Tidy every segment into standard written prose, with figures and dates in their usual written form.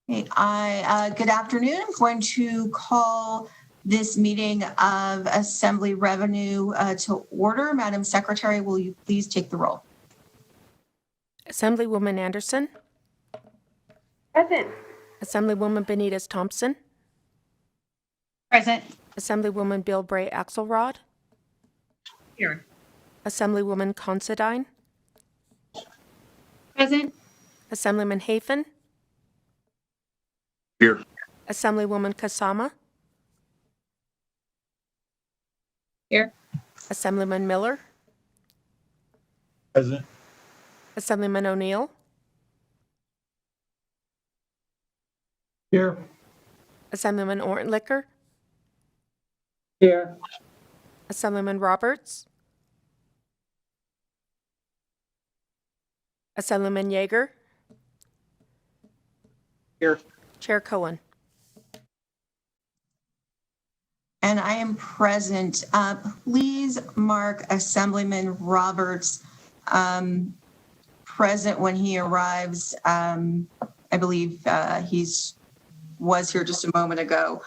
Hey, good afternoon. I'm going to call this meeting of Assembly Revenue to order. Madam Secretary, will you please take the roll? Assemblywoman Anderson. Present. Assemblywoman Benitez Thompson. Present. Assemblywoman Bilbray Axelrod. Here. Assemblywoman Considine. Present. Assemblyman Hafen. Here. Assemblywoman Kasama. Here. Assemblyman Miller. Present. Assemblyman O'Neill. Here. Assemblyman Ortlicker. Here. Assemblyman Roberts. Assemblyman Yeager. Here. Chair Cohen. And I am present. Please mark Assemblyman Roberts present when he arrives. I believe was here just a moment ago.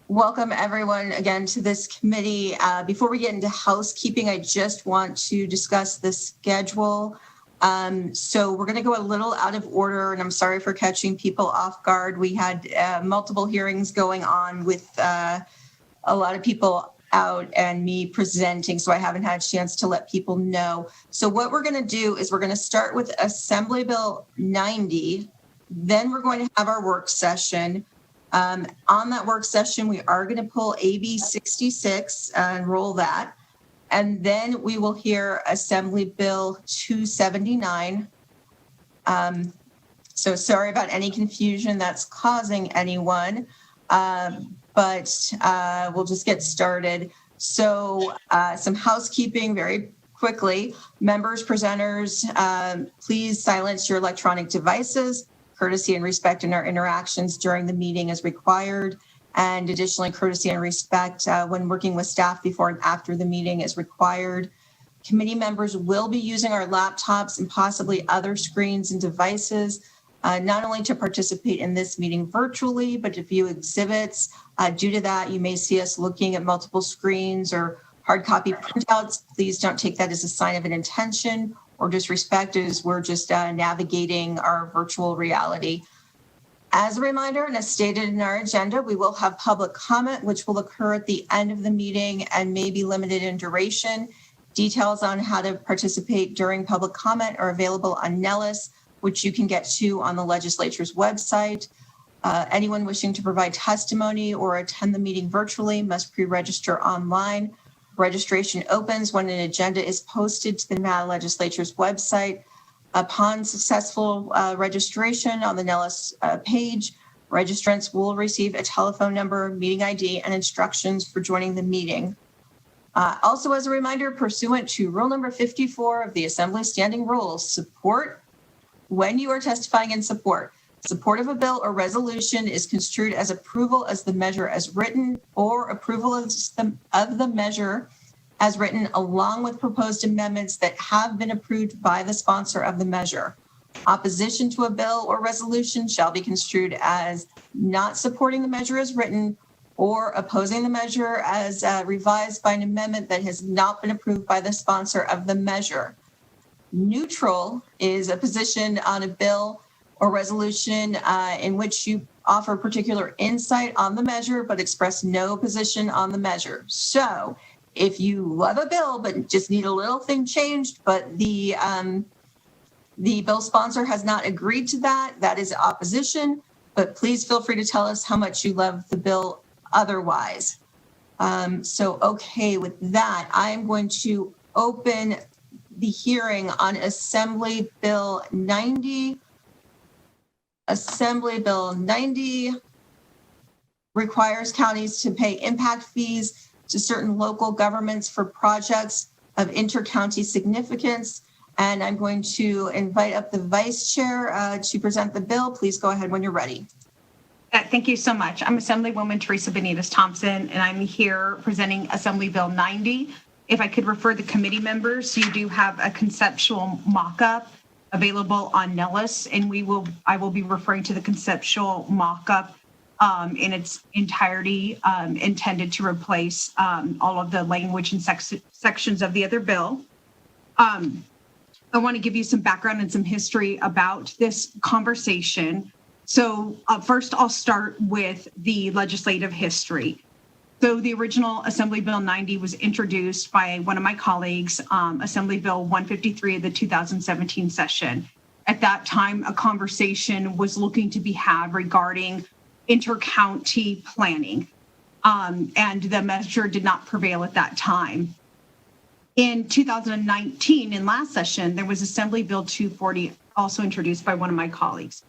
Welcome everyone again to this committee. Before we get into housekeeping, I just want to discuss the schedule. So we're going to go a little out of order, and I'm sorry for catching people off guard. We had multiple hearings going on with a lot of people out and me presenting, so I haven't had a chance to let people know. So what we're going to do is we're going to start with Assembly Bill 90, then we're going to have our work session. On that work session, we are going to pull AB 66 and roll that. And then we will hear Assembly Bill 279. So sorry about any confusion that's causing anyone, but we'll just get started. So some housekeeping very quickly. Members, presenters, please silence your electronic devices. Courtesy and respect in our interactions during the meeting is required. And additionally, courtesy and respect when working with staff before and after the meeting is required. Committee members will be using our laptops and possibly other screens and devices, not only to participate in this meeting virtually, but to view exhibits. Due to that, you may see us looking at multiple screens or hard copy printouts. Please don't take that as a sign of an intention or disrespect, as we're just navigating our virtual reality. As a reminder, and as stated in our agenda, we will have public comment, which will occur at the end of the meeting and may be limited in duration. Details on how to participate during public comment are available on Nellis, which you can get to on the legislature's website. Anyone wishing to provide testimony or attend the meeting virtually must pre-register online. Registration opens when an agenda is posted to the Nevada Legislature's website. Upon successful registration on the Nellis page, registrants will receive a telephone number, meeting ID, and instructions for joining the meeting. Also, as a reminder, pursuant to Rule number 54 of the Assembly Standing Rules, support when you are testifying in support. Support of a bill or resolution is construed as approval as the measure as written or approval of the measure as written along with proposed amendments that have been approved by the sponsor of the measure. Opposition to a bill or resolution shall be construed as not supporting the measure as written or opposing the measure as revised by an amendment that has not been approved by the sponsor of the measure. Neutral is a position on a bill or resolution in which you offer particular insight on the measure but express no position on the measure. So if you love a bill but just need a little thing changed, but the bill sponsor has not agreed to that, that is opposition. But please feel free to tell us how much you love the bill otherwise. Okay, with that, I'm going to open the hearing on Assembly Bill 90. Assembly Bill 90 requires counties to pay impact fees to certain local governments for projects of inter-county significance. And I'm going to invite up the vice chair to present the bill. Please go ahead when you're ready. Thank you so much. I'm Assemblywoman Teresa Benitez Thompson, and I'm here presenting Assembly Bill 90. If I could refer the committee members, you do have a conceptual mock-up available on Nellis, and I will be referring to the conceptual mock-up in its entirety, intended to replace all of the language and sections of the other bill. I want to give you some background and some history about this conversation. So first, I'll start with the legislative history. So the original Assembly Bill 90 was introduced by one of my colleagues, Assembly Bill 153 of the 2017 session. At that time, a conversation was looking to be had regarding inter-county planning, and the measure did not prevail at that time. In 2019, in last session, there was Assembly Bill 240, also introduced by one of my colleagues.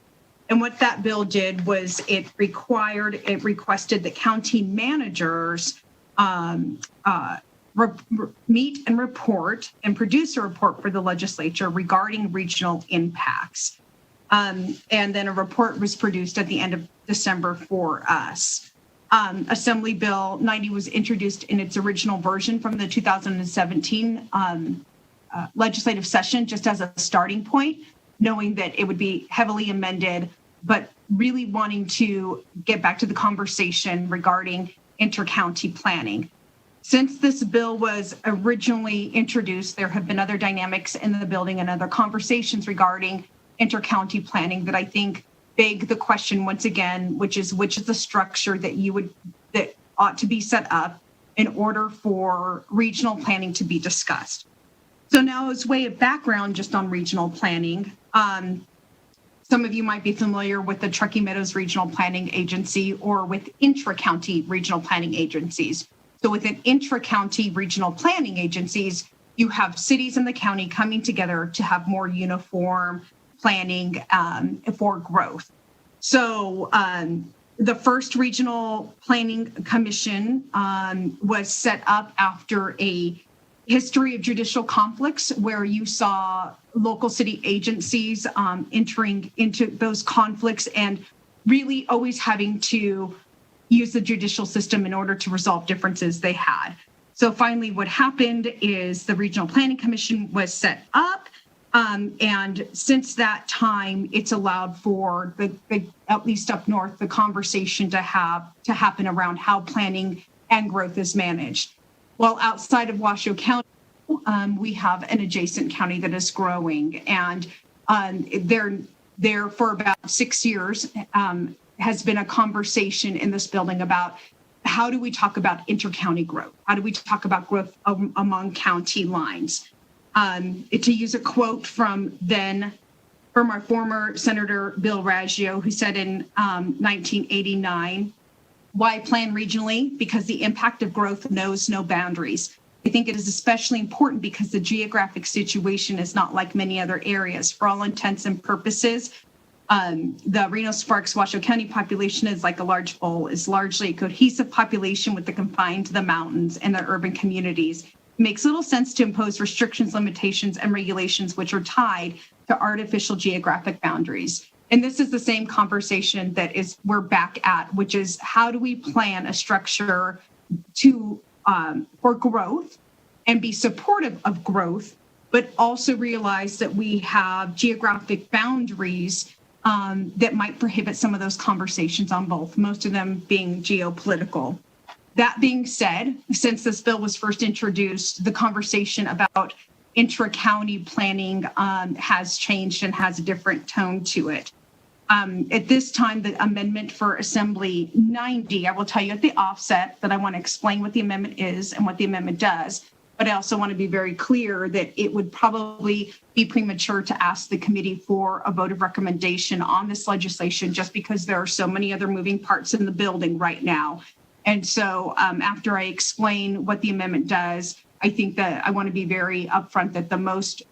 And what that bill did was it requested that county managers meet and report and produce a report for the legislature regarding regional impacts. And then a report was produced at the end of December for us. Assembly Bill 90 was introduced in its original version from the 2017 legislative session, just as a starting point, knowing that it would be heavily amended, but really wanting to get back to the conversation regarding inter-county planning. Since this bill was originally introduced, there have been other dynamics in the building and other conversations regarding inter-county planning that I think beg the question once again, which is the structure that ought to be set up in order for regional planning to be discussed. So now, as way of background just on regional planning, some of you might be familiar with the Truckee Meadows Regional Planning Agency or with intra-county regional planning agencies. So within intra-county regional planning agencies, you have cities in the county coming together to have more uniform planning for growth. So the first regional planning commission was set up after a history of judicial conflicts where you saw local city agencies entering into those conflicts and really always having to use the judicial system in order to resolve differences they had. So finally, what happened is the Regional Planning Commission was set up. And since that time, it's allowed for the at least up north, the conversation to happen around how planning and growth is managed. While outside of Washoe County, we have an adjacent county that is growing, and there for about 6 years has been a conversation in this building about how do we talk about inter-county growth? How do we talk about growth among county lines? To use a quote from our former Senator Bill Raggio, who said in 1989, why plan regionally? Because the impact of growth knows no boundaries. I think it is especially important because the geographic situation is not like many other areas. For all intents and purposes, the Reno-Sparks-Washoe County population is like a large bowl, is largely a cohesive population with the confined to the mountains and the urban communities. It makes little sense to impose restrictions, limitations, and regulations which are tied to artificial geographic boundaries. And this is the same conversation that we're back at, which is how do we plan a structure for growth and be supportive of growth, but also realize that we have geographic boundaries that might prohibit some of those conversations on both, most of them being geopolitical. That being said, since this bill was first introduced, the conversation about intra-county planning has changed and has a different tone to it. At this time, the amendment for Assembly 90, I will tell you at the offset that I want to explain what the amendment is and what the amendment does, but I also want to be very clear that it would probably be premature to ask the committee for a vote of recommendation on this legislation just because there are so many other moving parts in the building right now. And so after I explain what the amendment does, I think that I want to be very upfront that the most,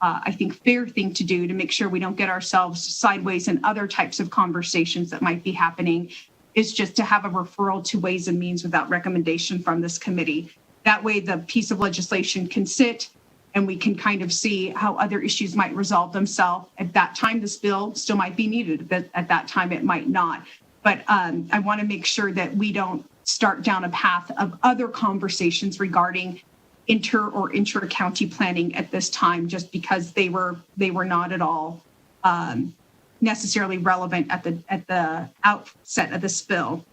fair thing to do to make sure we don't get ourselves sideways in other types of conversations that might be happening is just to have a referral to Ways and Means without recommendation from this committee. That way the piece of legislation can sit and we can kind of see how other issues might resolve themselves. At that time, this bill still might be needed, but at that time it might not. But I want to make sure that we don't start down a path of other conversations regarding intra-county planning at this time, just because they were not at all necessarily relevant at the outset of this bill.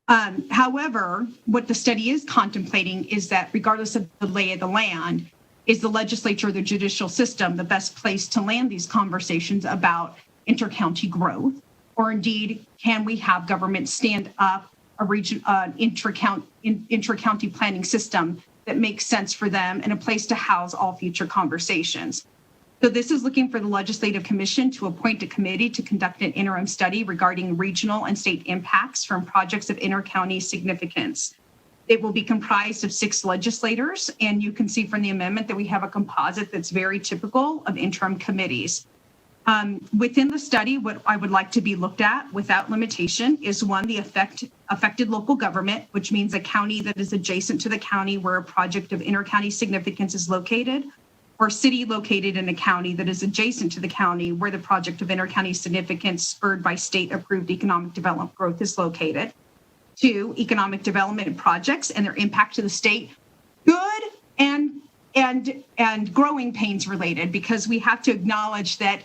However, what the study is contemplating is that regardless of the lay of the land, is the legislature, the judicial system, the best place to land these conversations about intercounty growth? Or indeed, can we have government stand up a region, intra-county planning system that makes sense for them and a place to house all future conversations? So this is looking for the Legislative Commission to appoint a committee to conduct an interim study regarding regional and state impacts from projects of inter-county significance. It will be comprised of 6 legislators, and you can see from the amendment that we have a composite that's very typical of interim committees. Within the study, what I would like to be looked at without limitation is 1, the affected local government, which means a county that is adjacent to the county where a project of inter-county significance is located, or city located in a county that is adjacent to the county where the project of inter-county significance spurred by state-approved economic development growth is located. 2, economic development projects and their impact to the state, good and growing pains related, because we have to acknowledge that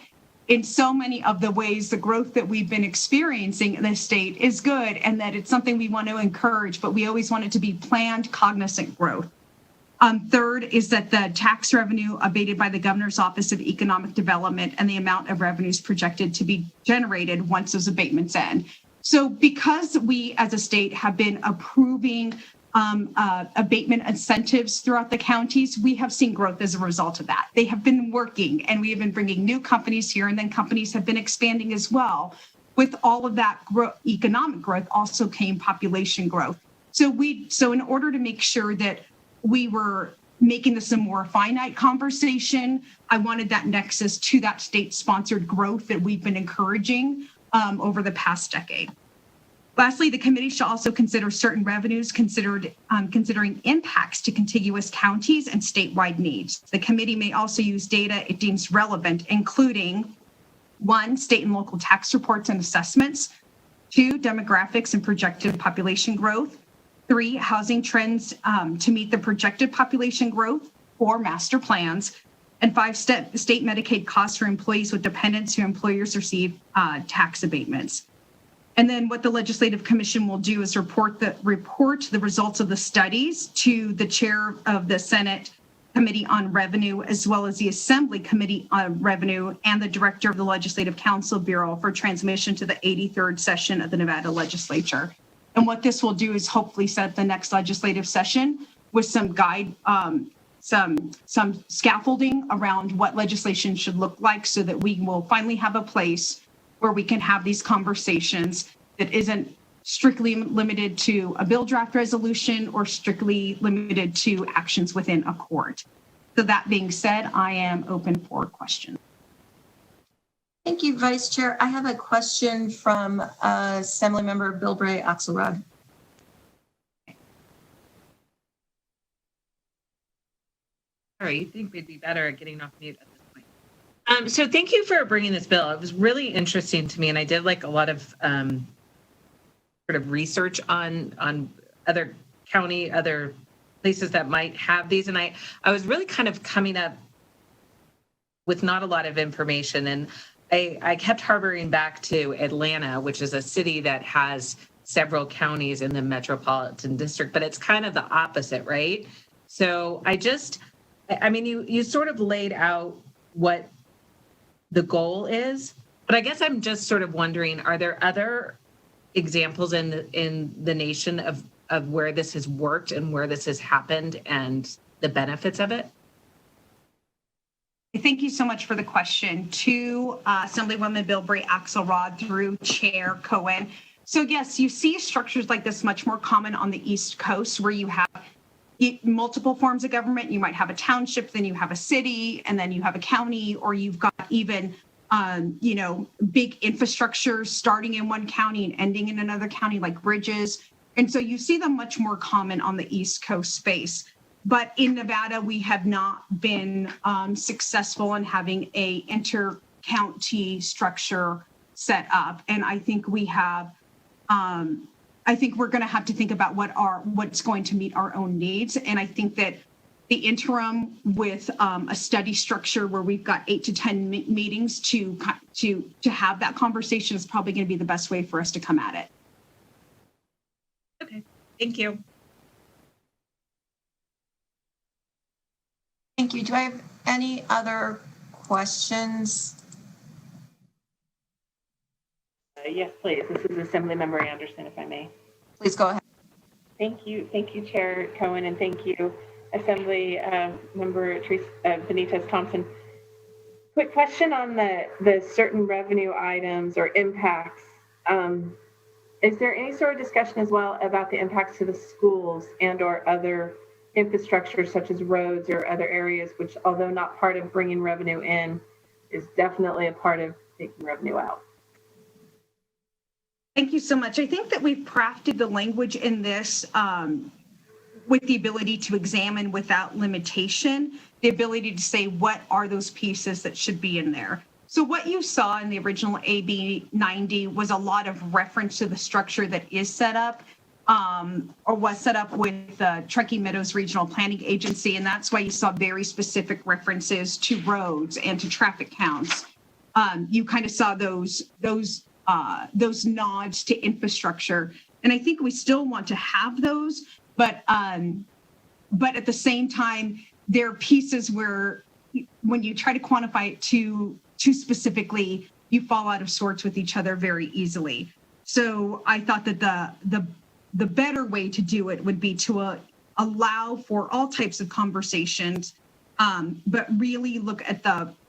in so many of the ways the growth that we've been experiencing in the state is good and that it's something we want to encourage, but we always want it to be planned, cognizant growth. 3rd is that the tax revenue abated by the Governor's Office of Economic Development and the amount of revenues projected to be generated once those abatements end. So because we as a state have been approving abatement incentives throughout the counties, we have seen growth as a result of that. They have been working and we have been bringing new companies here, and then companies have been expanding as well. With all of that economic growth also came population growth. So in order to make sure that we were making this a more finite conversation, I wanted that nexus to that state-sponsored growth that we've been encouraging over the past decade. Lastly, the committee shall also consider certain revenues considering impacts to contiguous counties and statewide needs. The committee may also use data it deems relevant, including 1, state and local tax reports and assessments, 2, demographics and projected population growth, 3, housing trends to meet the projected population growth, 4, master plans, and 5, state Medicaid costs for employees with dependents who employers receive tax abatements. And then what the Legislative Commission will do is report the results of the studies to the chair of the Senate Committee on Revenue, as well as the Assembly Committee on Revenue and the director of the Legislative Council Bureau for transmission to the 83rd session of the Nevada Legislature. And what this will do is hopefully set the next legislative session with some some scaffolding around what legislation should look like, so that we will finally have a place where we can have these conversations that isn't strictly limited to a bill draft resolution or strictly limited to actions within a court. So that being said, I am open for questions. Thank you, Vice Chair. I have a question from Assembly Member Bilbray Axelrod. Sorry, you think we'd be better at getting off mute at this point. So thank you for bringing this bill. It was really interesting to me, and I did like a lot of sort of research on other places that might have these, and I was really kind of coming up with not a lot of information, and I kept harboring back to Atlanta, which is a city that has several counties in the metropolitan district, but it's kind of the opposite, right? So you sort of laid out what the goal is, but I guess I'm just sort of wondering, are there other examples in the nation of where this has worked and where this has happened and the benefits of it? Thank you so much for the question to Assemblywoman Bilbray Axelrod through Chair Cohen. So yes, you see structures like this much more common on the East Coast, where you have multiple forms of government. You might have a township, then you have a city, and then you have a county, or you've got even big infrastructure starting in one county and ending in another county, like bridges. And so you see them much more common on the East Coast space. But in Nevada, we have not been successful in having a inter-county structure set up. And I think we have, I think we're going to have to think about what's going to meet our own needs. And I think that the interim with a study structure where we've got 8 to 10 meetings to have that conversation is probably going to be the best way for us to come at it. Okay, thank you. Thank you. Do I have any other questions? Yes, please. This is Assemblymember Anderson, if I may. Please go ahead. Thank you, Chair Cohen, and thank you, Assembly Member Benitez Thompson. Quick question on the certain revenue items or impacts. Is there any sort of discussion as well about the impacts to the schools and/or other infrastructure such as roads or other areas, which, although not part of bringing revenue in, is definitely a part of taking revenue out? Thank you so much. I think that we've crafted the language in this with the ability to examine without limitation, the ability to say what are those pieces that should be in there. So what you saw in the original AB 90 was a lot of reference to the structure that is set up or was set up with the Truckee Meadows Regional Planning Agency. And that's why you saw very specific references to roads and to traffic counts. You kind of saw those nods to infrastructure. And I think we still want to have those, but at the same time, there are pieces where when you try to quantify it too specifically, you fall out of sorts with each other very easily. So I thought that the better way to do it would be to allow for all types of conversations, but really look at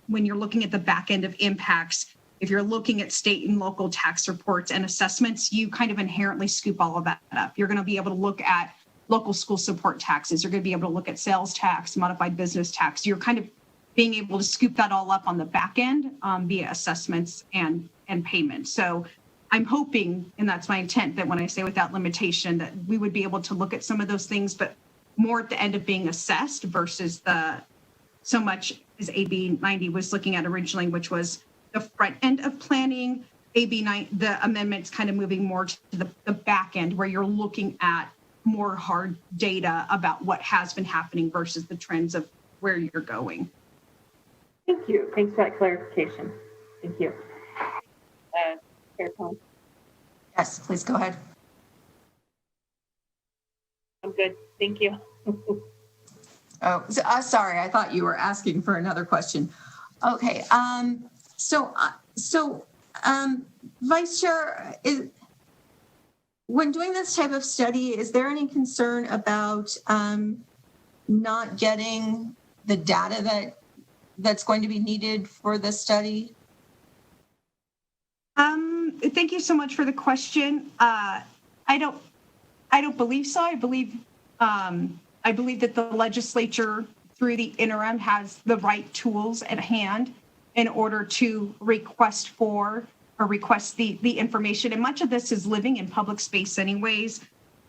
when you're looking at the back end of impacts. If you're looking at state and local tax reports and assessments, you kind of inherently scoop all of that up. You're going to be able to look at local school support taxes. You're going to be able to look at sales tax, modified business tax. You're kind of being able to scoop that all up on the back end via assessments and payment. So I'm hoping, and that's my intent, that when I say without limitation, that we would be able to look at some of those things, but more at the end of being assessed versus so much as AB 90 was looking at originally, which was the front end of planning. AB 9, the amendments kind of moving more to the back end where you're looking at more hard data about what has been happening versus the trends of where you're going. Thank you. Thanks for that clarification. Thank you. Chair Cohen. Yes, please go ahead. I'm good. Thank you. Oh, sorry. I thought you were asking for another question. Okay. So, Vice Chair, when doing this type of study, is there any concern about not getting the data that's going to be needed for this study? Thank you so much for the question. I don't believe so. I believe that the legislature, through the interim, has the right tools at hand in order to request the information. And much of this is living in public space anyways.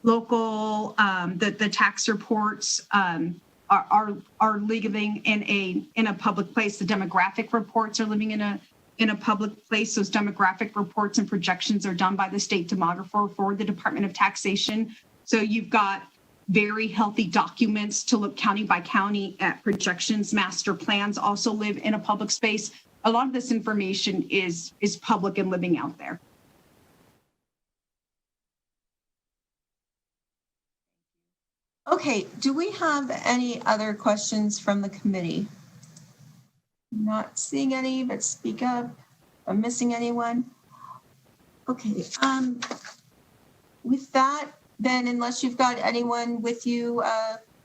Local, the tax reports are living in a public place. The demographic reports are living in a public place. Those demographic reports and projections are done by the state demographer for the Department of Taxation. So you've got very healthy documents to look county by county at projections. Master plans also live in a public space. A lot of this information is public and living out there. Okay, do we have any other questions from the committee? Not seeing any, but speak up. I'm missing anyone. Okay, with that, then unless you've got anyone with you,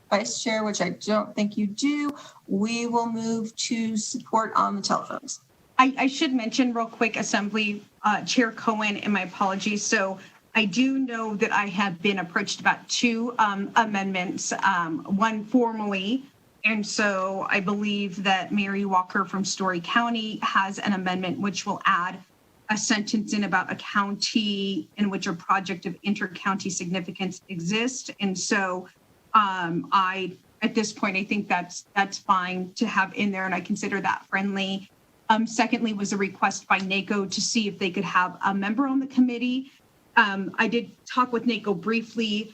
Vice Chair, which I don't think you do, we will move to support on the telephones. I should mention real quick, Assembly Chair Cohen, and my apologies. So I do know that I have been approached about 2 amendments, one formally. And so I believe that Mary Walker from Story County has an amendment which will add a sentence in about a county in which a project of inter-county significance exists. And so at this point, I think that's fine to have in there, and I consider that friendly. Secondly, was a request by NACO to see if they could have a member on the committee. I did talk with NACO briefly.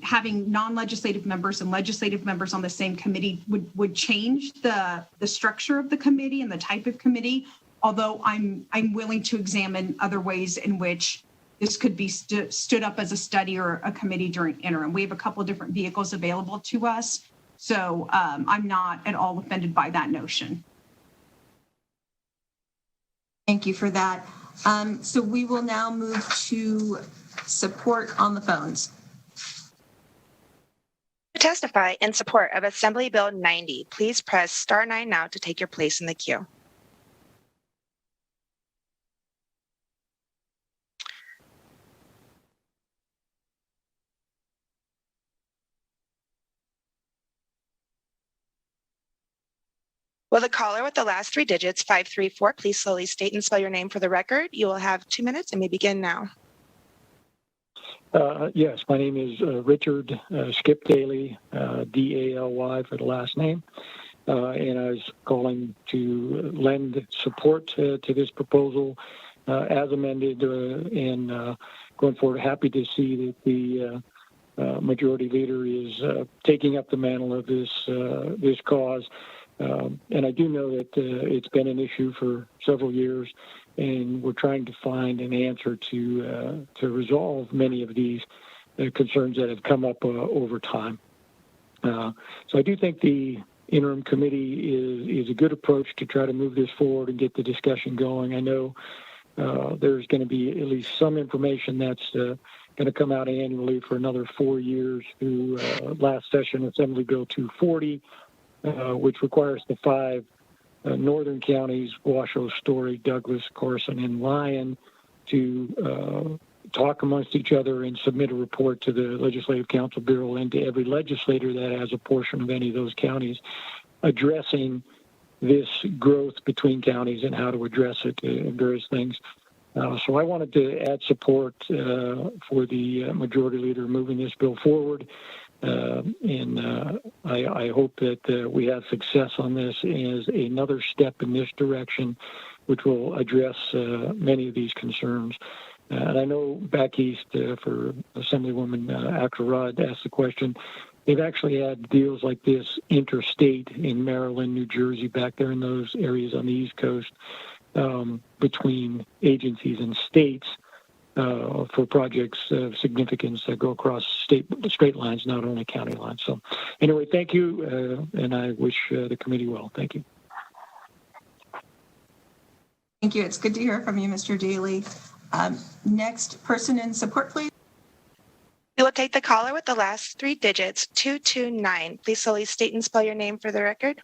having non-legislative members and legislative members on the same committee would change the structure of the committee and the type of committee. Although I'm willing to examine other ways in which this could be stood up as a study or a committee during interim. We have a couple of different vehicles available to us. So I'm not at all offended by that notion. Thank you for that. So we will now move to support on the phones. To testify in support of Assembly Bill 90, please press star 9 now to take your place in the queue. Will the caller with the last 3 digits, 534, please slowly state and spell your name for the record? You will have 2 minutes and may begin now. Yes, my name is Richard Skip Daly, D-A-L-Y for the last name. And I was calling to lend support to this proposal as amended and going forward. Happy to see that the majority leader is taking up the mantle of this cause. And I do know that it's been an issue for several years, and we're trying to find an answer to resolve many of these concerns that have come up over time. So I do think the interim committee is a good approach to try to move this forward and get the discussion going. I know there's going to be at least some information that's going to come out annually for another 4 years through last session Assembly Bill 240. Which requires the 5 northern counties, Washoe, Story, Douglas, Carson, and Lyon, to talk amongst each other and submit a report to the Legislative Council Bureau and to every legislator that has a portion of any of those counties, addressing this growth between counties and how to address it and various things. So I wanted to add support for the majority leader moving this bill forward. I hope that we have success on this as another step in this direction, which will address many of these concerns. And I know back east for Assemblywoman Axelrod asked the question, they've actually had deals like this interstate in Maryland, New Jersey, back there in those areas on the East Coast between agencies and states. For projects of significance that go across state lines, not only county lines. So anyway, thank you, and I wish the committee well. Thank you. Thank you. It's good to hear from you, Mr. Daly. Next person in support, please. We will take the caller with the last 3 digits, 229. Please slowly state and spell your name for the record.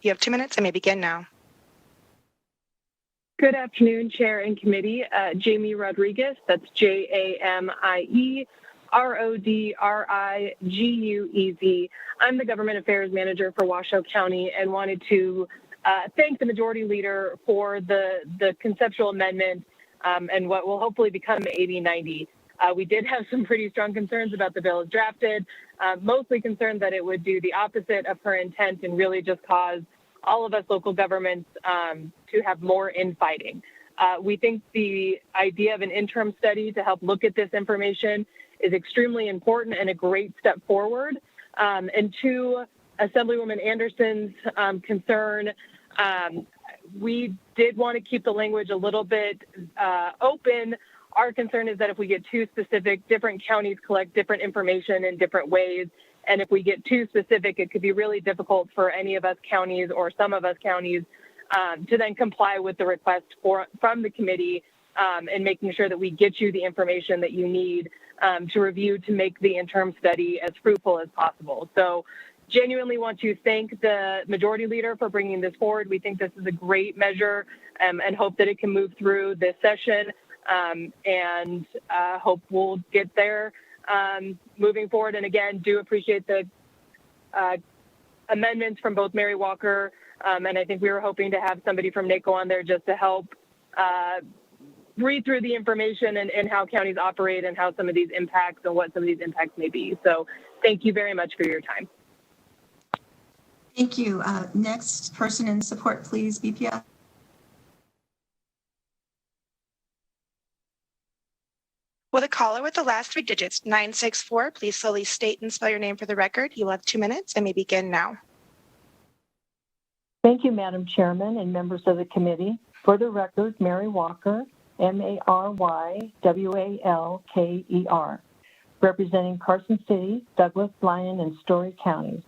You have 2 minutes and may begin now. Good afternoon, Chair and Committee. Jamie Rodriguez, that's Jamie-Rodriguez. I'm the Government Affairs Manager for Washoe County and wanted to thank the Majority Leader for the conceptual amendment and what will hopefully become AB 90. We did have some pretty strong concerns about the bill as drafted, mostly concerned that it would do the opposite of her intent and really just cause all of us local governments to have more infighting. We think the idea of an interim study to help look at this information is extremely important and a great step forward. And to Assemblywoman Anderson's concern, we did want to keep the language a little bit open. Our concern is that if we get too specific, different counties collect different information in different ways. And if we get too specific, it could be really difficult for any of us counties or some of us counties to then comply with the request from the committee and making sure that we get you the information that you need to review to make the interim study as fruitful as possible. So genuinely want to thank the Majority Leader for bringing this forward. We think this is a great measure and hope that it can move through this session and hope we'll get there moving forward. And again, do appreciate the amendments from both Mary Walker and I think we were hoping to have somebody from NACO on there just to help read through the information and how counties operate and how some of these impacts and what some of these impacts may be. So thank you very much for your time. Thank you. Next person in support, please, BPF. Will the caller with the last three digits, 964, please slowly state and spell your name for the record? You will have 2 minutes and may begin now. Thank you, Madam Chairman and members of the committee. For the record, Mary Walker, Marywalker, representing Carson City, Douglas, Lyon, and Story counties.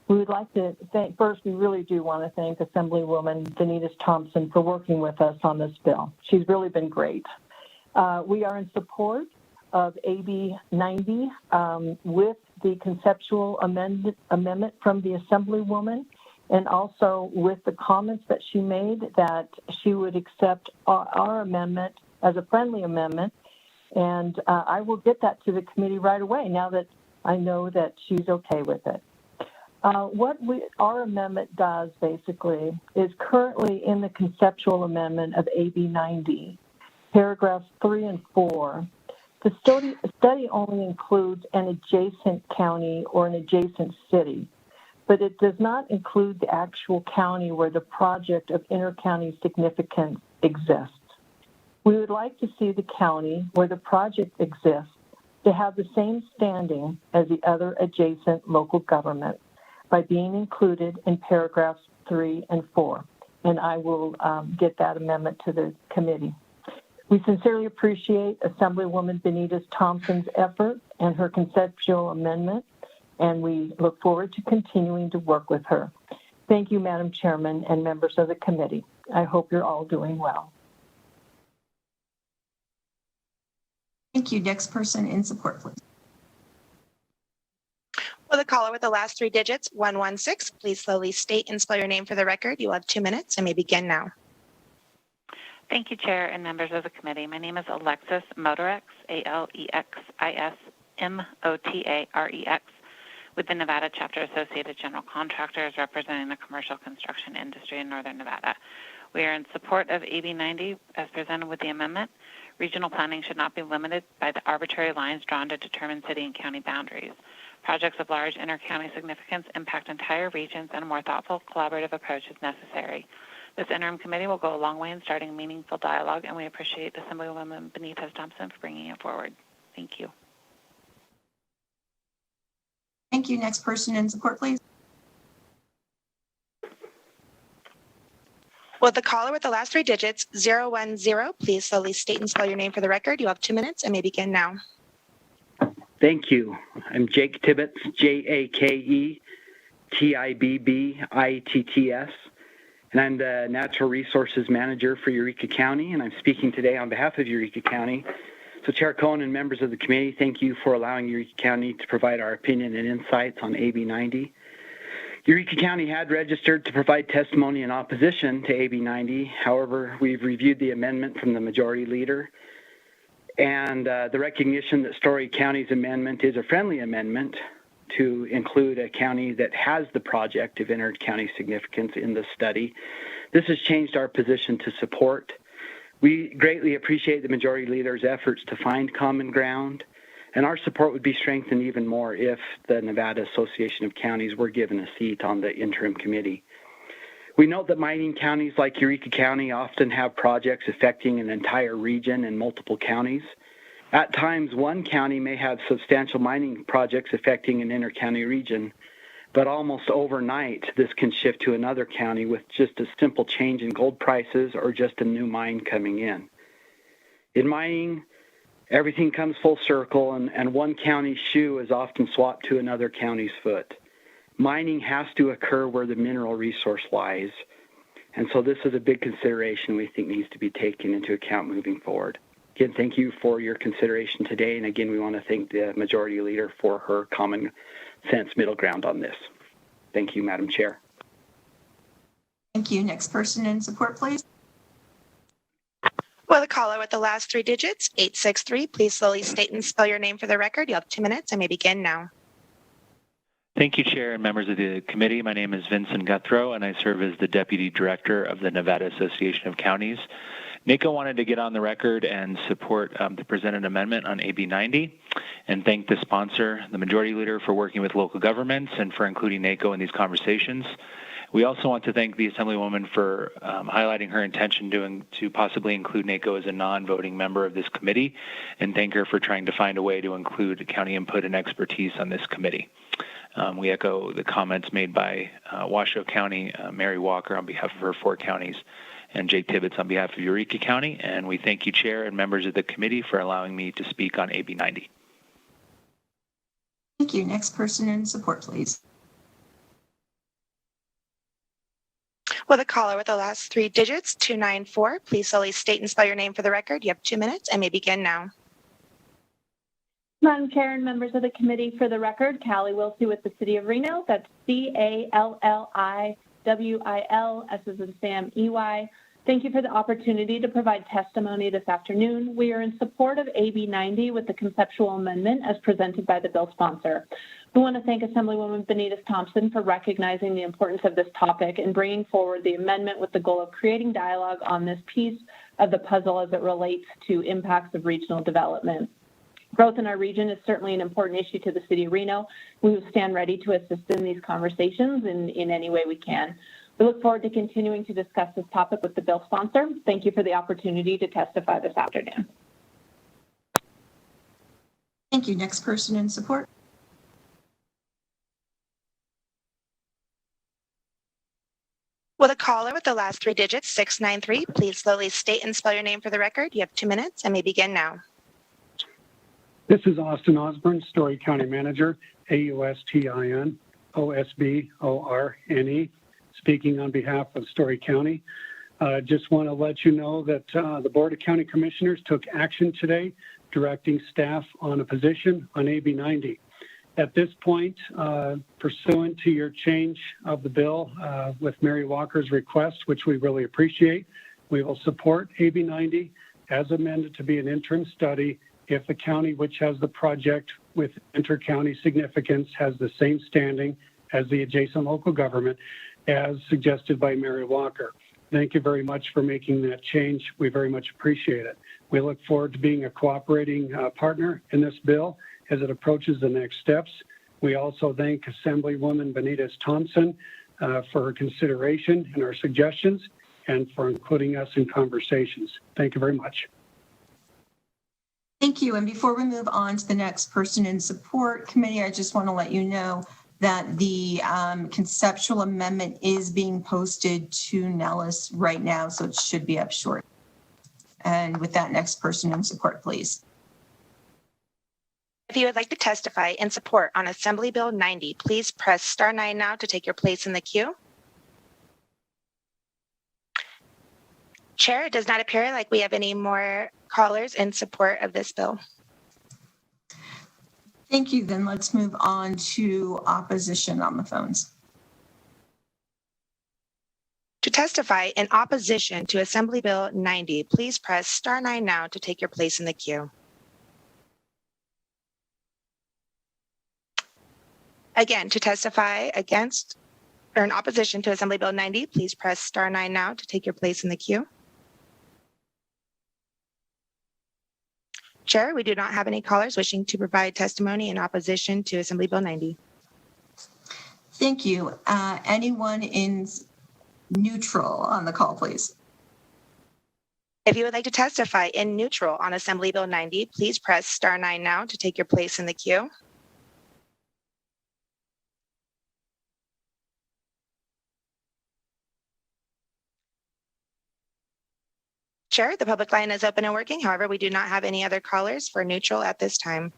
We would like to thank, first, we really do want to thank Assemblywoman Benitez Thompson for working with us on this bill. She's really been great. We are in support of AB 90 with the conceptual amendment from the Assemblywoman, and also with the comments that she made that she would accept our amendment as a friendly amendment. And I will get that to the committee right away now that I know that she's okay with it. Our amendment does basically is currently in the conceptual amendment of AB 90, paragraphs 3 and 4. The study only includes an adjacent county or an adjacent city, but it does not include the actual county where the project of inter-county significance exists. We would like to see the county where the project exists to have the same standing as the other adjacent local government by being included in paragraphs 3 and 4. And I will get that amendment to the committee. We sincerely appreciate Assemblywoman Benitez Thompson's effort and her conceptual amendment, and we look forward to continuing to work with her. Thank you, Madam Chairman and members of the committee. I hope you're all doing well. Thank you. Next person in support, please. Will the caller with the last three digits, 116, please slowly state and spell your name for the record? You will have 2 minutes and may begin now. Thank you, Chair and members of the committee. My name is Alexis Motorex, Alexis with the Nevada Chapter Associated General Contractors representing the commercial construction industry in Northern Nevada. We are in support of AB 90 as presented with the amendment. Regional planning should not be limited by the arbitrary lines drawn to determine city and county boundaries. Projects of large inter-county significance impact entire regions, and a more thoughtful, collaborative approach is necessary. This interim committee will go a long way in starting meaningful dialogue, and we appreciate Assemblywoman Benitez Thompson for bringing it forward. Thank you. Thank you. Next person in support, please. Will the caller with the last three digits, 010, please slowly state and spell your name for the record? You have 2 minutes and may begin now. Thank you. I'm Jake Tibbetts, JakeTibbitts, and I'm the Natural Resources Manager for Eureka County, and I'm speaking today on behalf of Eureka County. So Chair Cohen and members of the committee, thank you for allowing Eureka County to provide our opinion and insights on AB 90. Eureka County had registered to provide testimony in opposition to AB 90. However, we've reviewed the amendment from the majority leader, and the recognition that Story County's amendment is a friendly amendment to include a county that has the project of inter-county significance in the study. This has changed our position to support. We greatly appreciate the majority leader's efforts to find common ground, and our support would be strengthened even more if the Nevada Association of Counties were given a seat on the interim committee. We note that mining counties like Eureka County often have projects affecting an entire region and multiple counties. At times, one county may have substantial mining projects affecting an inter-county region, but almost overnight, this can shift to another county with just a simple change in gold prices or just a new mine coming in. In mining, everything comes full circle, and one county's shoe is often swapped to another county's foot. Mining has to occur where the mineral resource lies, and so this is a big consideration we think needs to be taken into account moving forward. Again, thank you for your consideration today, and again, we want to thank the majority leader for her common sense middle ground on this. Thank you, Madam Chair. Thank you. Next person in support, please. Will the caller with the last three digits, 863, please slowly state and spell your name for the record? You have 2 minutes and may begin now. Thank you, Chair and members of the committee. My name is Vincent Guthrow, and I serve as the Deputy Director of the Nevada Association of Counties. NACO wanted to get on the record and support the presented amendment on AB 90 and thank the sponsor, the majority leader, for working with local governments and for including NACO in these conversations. We also want to thank the Assemblywoman for highlighting her intention to possibly include NACO as a non-voting member of this committee, and thank her for trying to find a way to include county input and expertise on this committee. We echo the comments made by Washoe County, Mary Walker on behalf of her 4 counties, and Jake Tibbetts on behalf of Eureka County. And we thank you, Chair, and members of the committee for allowing me to speak on AB 90. Thank you. Next person in support, please. Will the caller with the last 3 digits, 294, please slowly state and spell your name for the record. You have 2 minutes and may begin now. Madam Chair and members of the committee, for the record, Callie Wilsey with the City of Reno. That's CALLIWIL, S as in Sam, EY. Thank you for the opportunity to provide testimony this afternoon. We are in support of AB 90 with the conceptual amendment as presented by the bill sponsor. We want to thank Assemblywoman Benitez Thompson for recognizing the importance of this topic and bringing forward the amendment with the goal of creating dialogue on this piece of the puzzle as it relates to impacts of regional development. Growth in our region is certainly an important issue to the City of Reno. We will stand ready to assist in these conversations in any way we can. We look forward to continuing to discuss this topic with the bill sponsor. Thank you for the opportunity to testify this afternoon. Thank you. Next person in support. Will the caller with the last 3 digits, 693, please slowly state and spell your name for the record. You have 2 minutes and may begin now. This is Austin Osborne, Story County Manager, AUSTIN, OSBORNE, speaking on behalf of Story County. Just want to let you know that the Board of County Commissioners took action today, directing staff on a position on AB 90. At this point, pursuant to your change of the bill with Mary Walker's request, which we really appreciate, we will support AB 90 as amended to be an interim study if the county which has the project with inter-county significance has the same standing as the adjacent local government as suggested by Mary Walker. Thank you very much for making that change. We very much appreciate it. We look forward to being a cooperating partner in this bill as it approaches the next steps. We also thank Assemblywoman Benitez Thompson for her consideration and our suggestions and for including us in conversations. Thank you very much. Thank you. And before we move on to the next person in support committee, I just want to let you know that the conceptual amendment is being posted to Nellis right now, so it should be up short. And with that, next person in support, please. If you would like to testify in support on Assembly Bill 90, please press *9 now to take your place in the queue. Chair, it does not appear like we have any more callers in support of this bill. Thank you. Then let's move on to opposition on the phones. To testify in opposition to Assembly Bill 90, please press *9 now to take your place in the queue. Again, to testify against or in opposition to Assembly Bill 90, please press *9 now to take your place in the queue. Chair, we do not have any callers wishing to provide testimony in opposition to Assembly Bill 90. Thank you. Anyone in neutral on the call, please? If you would like to testify in neutral on Assembly Bill 90, please press *9 now to take your place in the queue. Chair, the public line is open and working. However, we do not have any other callers for neutral at this time.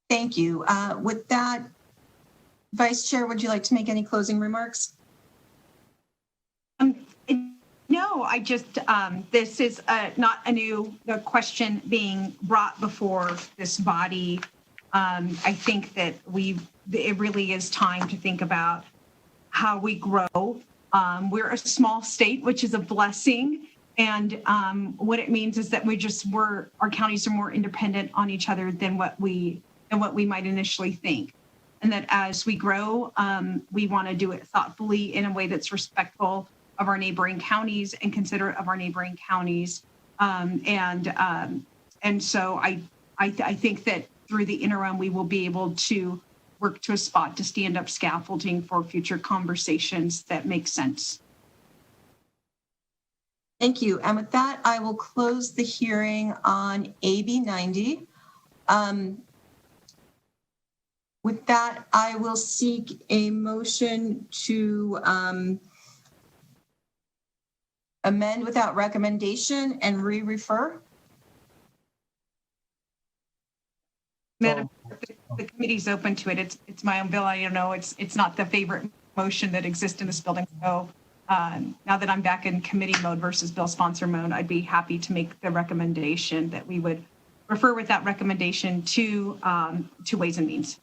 Thank you. With that, Vice Chair, would you like to make any closing remarks? No, I just, this is not a new question being brought before this body. I think that it really is time to think about how we grow. We're a small state, which is a blessing. And what it means is that our counties are more independent on each other than what we might initially think. And that as we grow, we want to do it thoughtfully in a way that's respectful of our neighboring counties and considerate of our neighboring counties. And so I think that through the interim, we will be able to work to a spot to stand up scaffolding for future conversations that make sense. Thank you. And with that, I will close the hearing on AB 90. With that, I will seek a motion to amend without recommendation and re-refer. Madam, the committee's open to it. It's my own bill. I don't know. It's not the favorite motion that exists in this building. So now that I'm back in committee mode versus bill sponsor mode, I'd be happy to make the recommendation that we would refer with that recommendation to Ways and Means.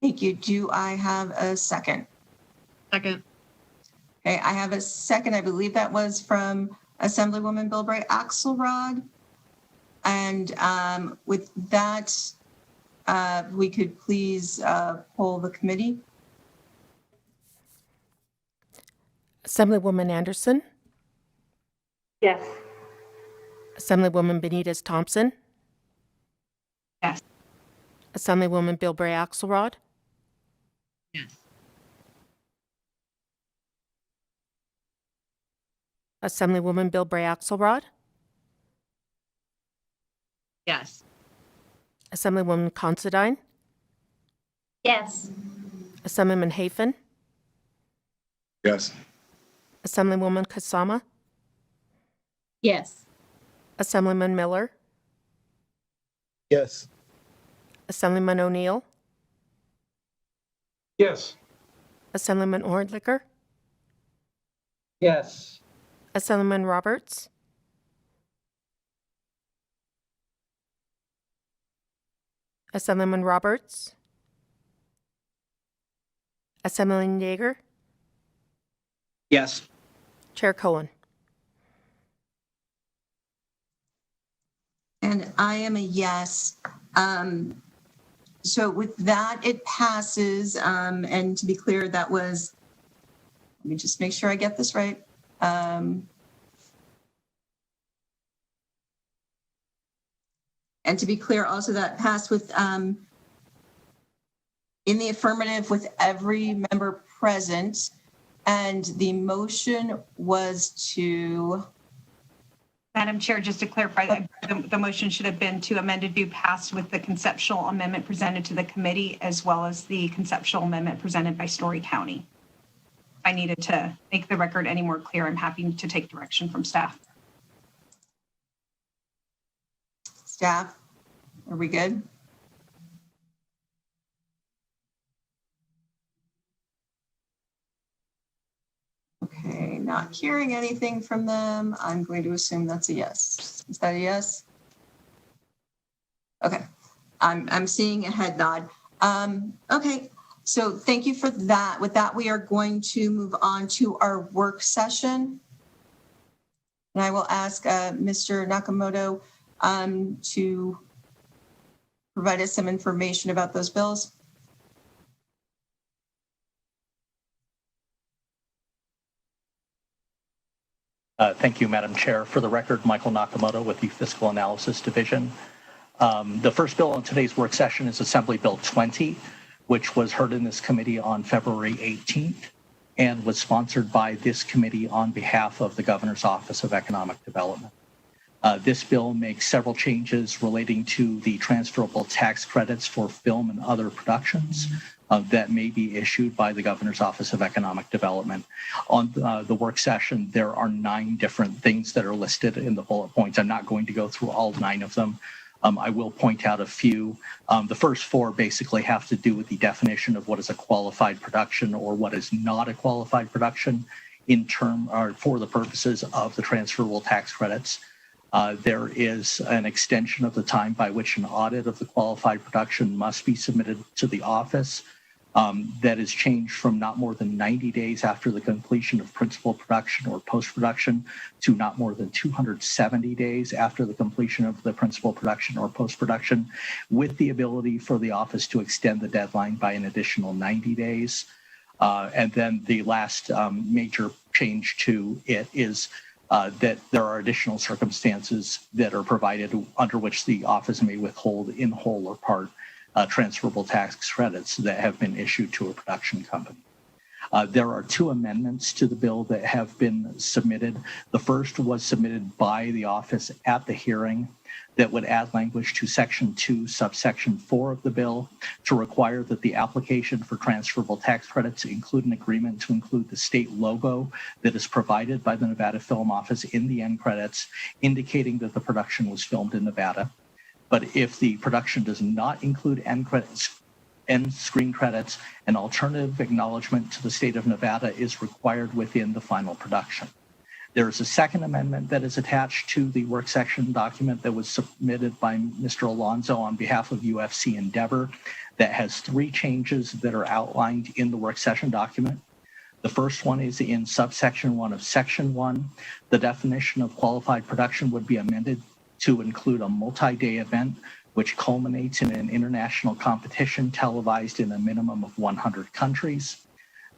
Thank you. Do I have a second? Second. Okay, I have a second. I believe that was from Assemblywoman Bilbray Axelrod. And with that, we could please poll the committee. Assemblywoman Anderson, Yes. Assemblywoman Benitez Thompson, Yes. Assemblywoman Bilbray Axelrod, Yes. Assemblywoman Bilbray Axelrod, Yes. Assemblywoman Considine, Yes. Assemblyman Hafen, Yes. Assemblywoman Kasama, Yes. Assemblyman Miller, Yes. Assemblyman O'Neill, Yes. Assemblyman Orndlicker, Yes. Assemblyman Roberts, Assemblyman Roberts, Assemblyman Yeager, Yes. Chair Cohen. And I am a yes. So with that, it passes. And to be clear, that was, let me just make sure I get this right. And to be clear, also that passed with, in the affirmative with every member present. And the motion was to, Madam Chair, just to clarify, the motion should have been to amend and do pass with the conceptual amendment presented to the committee as well as the conceptual amendment presented by Story County. If I needed to make the record any more clear, I'm happy to take direction from staff. staff. Are we good? Okay, not hearing anything from them. I'm going to assume that's a yes. Is that a yes? Okay, I'm seeing a head nod. Okay, so thank you for that. With that, we are going to move on to our work session. And I will ask Mr. Nakamoto to provide us some information about those bills. Thank you, Madam Chair. For the record, Michael Nakamoto with the Fiscal Analysis Division. The first bill on today's work session is Assembly Bill 20, which was heard in this committee on February 18th and was sponsored by this committee on behalf of the Governor's Office of Economic Development. This bill makes several changes relating to the transferable tax credits for film and other productions that may be issued by the Governor's Office of Economic Development. On the work session, there are 9 different things that are listed in the bullet points. I'm not going to go through all 9 of them. I will point out a few. The first 4 basically have to do with the definition of what is a qualified production or what is not a qualified production in term or for the purposes of the transferable tax credits. There is an extension of the time by which an audit of the qualified production must be submitted to the office. That is changed from not more than 90 days after the completion of principal production or post-production to not more than 270 days after the completion of the principal production or post-production, with the ability for the office to extend the deadline by an additional 90 days. And then the last major change to it is that there are additional circumstances that are provided under which the office may withhold in whole or part transferable tax credits that have been issued to a production company. There are two amendments to the bill that have been submitted. The first was submitted by the office at the hearing that would add language to Section 2, subsection 4 of the bill to require that the application for transferable tax credits include an agreement to include the state logo that is provided by the Nevada Film Office in the end credits, indicating that the production was filmed in Nevada. But if the production does not include end screen credits, an alternative acknowledgement to the state of Nevada is required within the final production. There is a second amendment that is attached to the work section document that was submitted by Mr. Alonso on behalf of UFC Endeavor that has three changes that are outlined in the work session document. The first one is in subsection 1 of section 1. The definition of qualified production would be amended to include a multi-day event which culminates in an international competition televised in a minimum of 100 countries.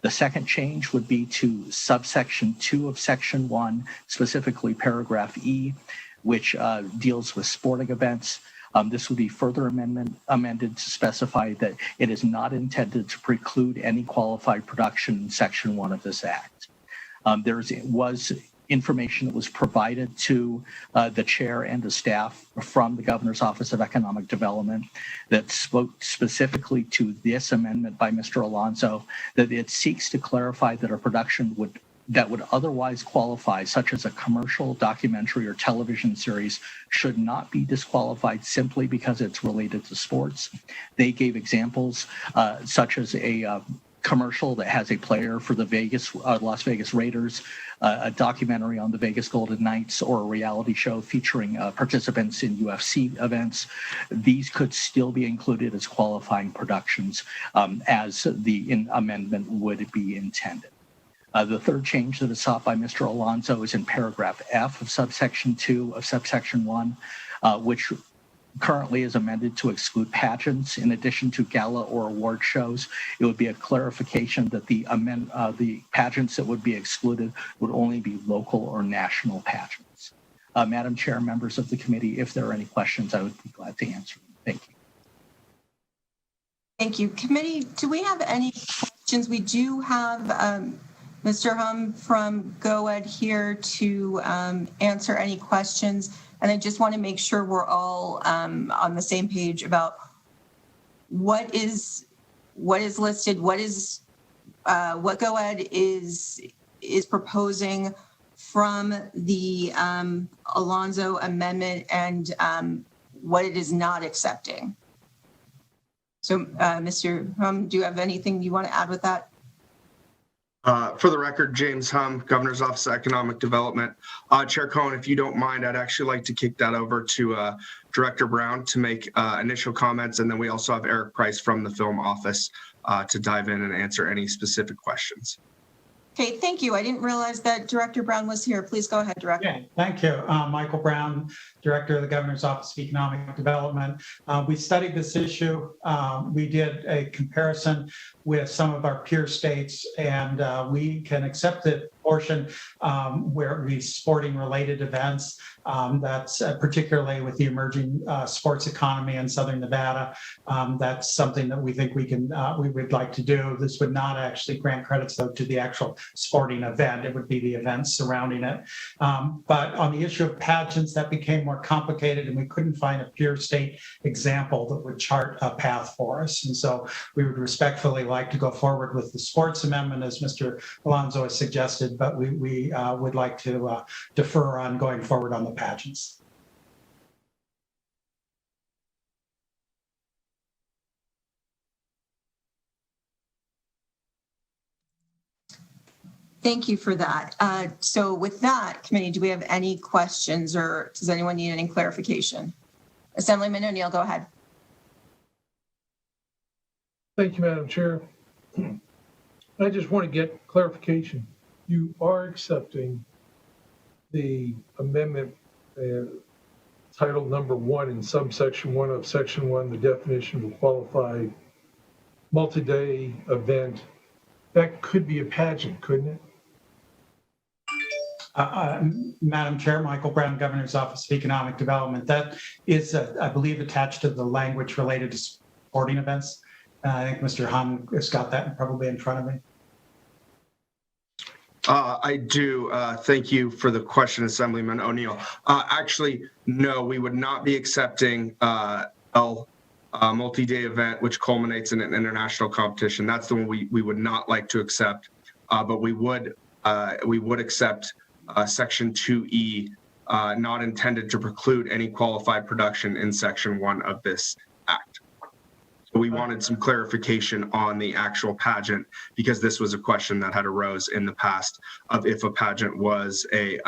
The second change would be to subsection 2 of section 1, specifically paragraph E, which deals with sporting events. This would be further amended to specify that it is not intended to preclude any qualified production in section 1 of this act. There was information that was provided to the chair and the staff from the Governor's Office of Economic Development that spoke specifically to this amendment by Mr. Alonso, that it seeks to clarify that a production that would otherwise qualify, such as a commercial, documentary, or television series, should not be disqualified simply because it's related to sports. They gave examples such as a commercial that has a player for the Las Vegas Raiders, a documentary on the Vegas Golden Knights, or a reality show featuring participants in UFC events. These could still be included as qualifying productions as the amendment would be intended. The third change that is sought by Mr. Alonso is in paragraph F of subsection 2 of subsection 1, which currently is amended to exclude pageants in addition to gala or award shows. It would be a clarification that the pageants that would be excluded would only be local or national pageants. Madam Chair, members of the committee, if there are any questions, I would be glad to answer them. Thank you. Thank you. Committee, do we have any questions? We do have Mr. Hum from GOED here to answer any questions. And I just want to make sure we're all on the same page about what is listed, what GOED is proposing from the Alonso amendment and what it is not accepting. So, Mr. Hum, do you have anything you want to add with that? For the record, James Hum, Governor's Office of Economic Development. Chair Cohen, if you don't mind, I'd actually like to kick that over to Director Brown to make initial comments, and then we also have Eric Price from the Film Office to dive in and answer any specific questions. Okay, thank you. I didn't realize that Director Brown was here. Please go ahead, Director. Okay, thank you. Michael Brown, Director of the Governor's Office of Economic Development. We studied this issue. We did a comparison with some of our peer states, and we can accept the portion where we sporting related events. That's particularly with the emerging sports economy in Southern Nevada. That's something that we think we would like to do. This would not actually grant credits though to the actual sporting event. It would be the events surrounding it. But on the issue of pageants, that became more complicated, and we couldn't find a peer state example that would chart a path for us. And so we would respectfully like to go forward with the sports amendment, as Mr. Alonso has suggested, but we would like to defer on going forward on the pageants. Thank you for that. So with that, committee, do we have any questions or does anyone need any clarification? Assemblyman O'Neill, go ahead. Thank you, Madam Chair. I just want to get clarification. You are accepting the amendment title number 1 in subsection 1 of section 1, the definition of a qualified multi-day event. That could be a pageant, couldn't it? Madam Chair, Michael Brown, Governor's Office of Economic Development. That is, I believe, attached to the language related to sporting events. I think Mr. Hahn has got that probably in front of me. I do. Thank you for the question, Assemblyman O'Neill. Actually, no, we would not be accepting a multi-day event which culminates in an international competition. That's the one we would not like to accept. But we would accept Section 2E, not intended to preclude any qualified production in Section 1 of this Act. So we wanted some clarification on the actual pageant because this was a question that had arose in the past of if a pageant was a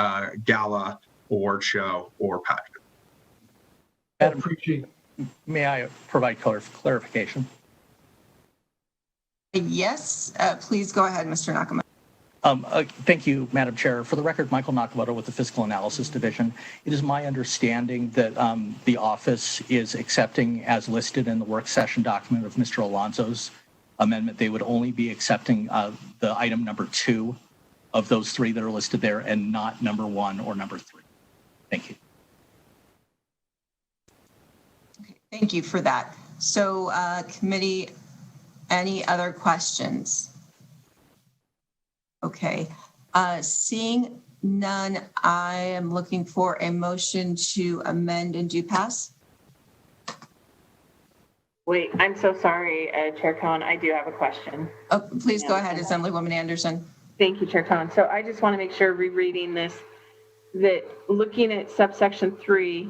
gala, award show, or pageant. Madam, may I provide clarification? Yes, please go ahead, Mr. Nakamoto. Thank you, Madam Chair. For the record, Michael Nakamoto with the Fiscal Analysis Division. It is my understanding that the office is accepting, as listed in the work session document of Mr. Alonso's amendment, they would only be accepting the item number 2 of those 3 that are listed there and not number 1 or number 3. Thank you. Okay, thank you for that. So committee, any other questions? Okay, seeing none, I am looking for a motion to amend and do pass. Wait, I'm so sorry, Chair Cohen. I do have a question. Oh, please go ahead, Assemblywoman Anderson. Thank you, Chair Cohen. So I just want to make sure, rereading this, that looking at subsection 3,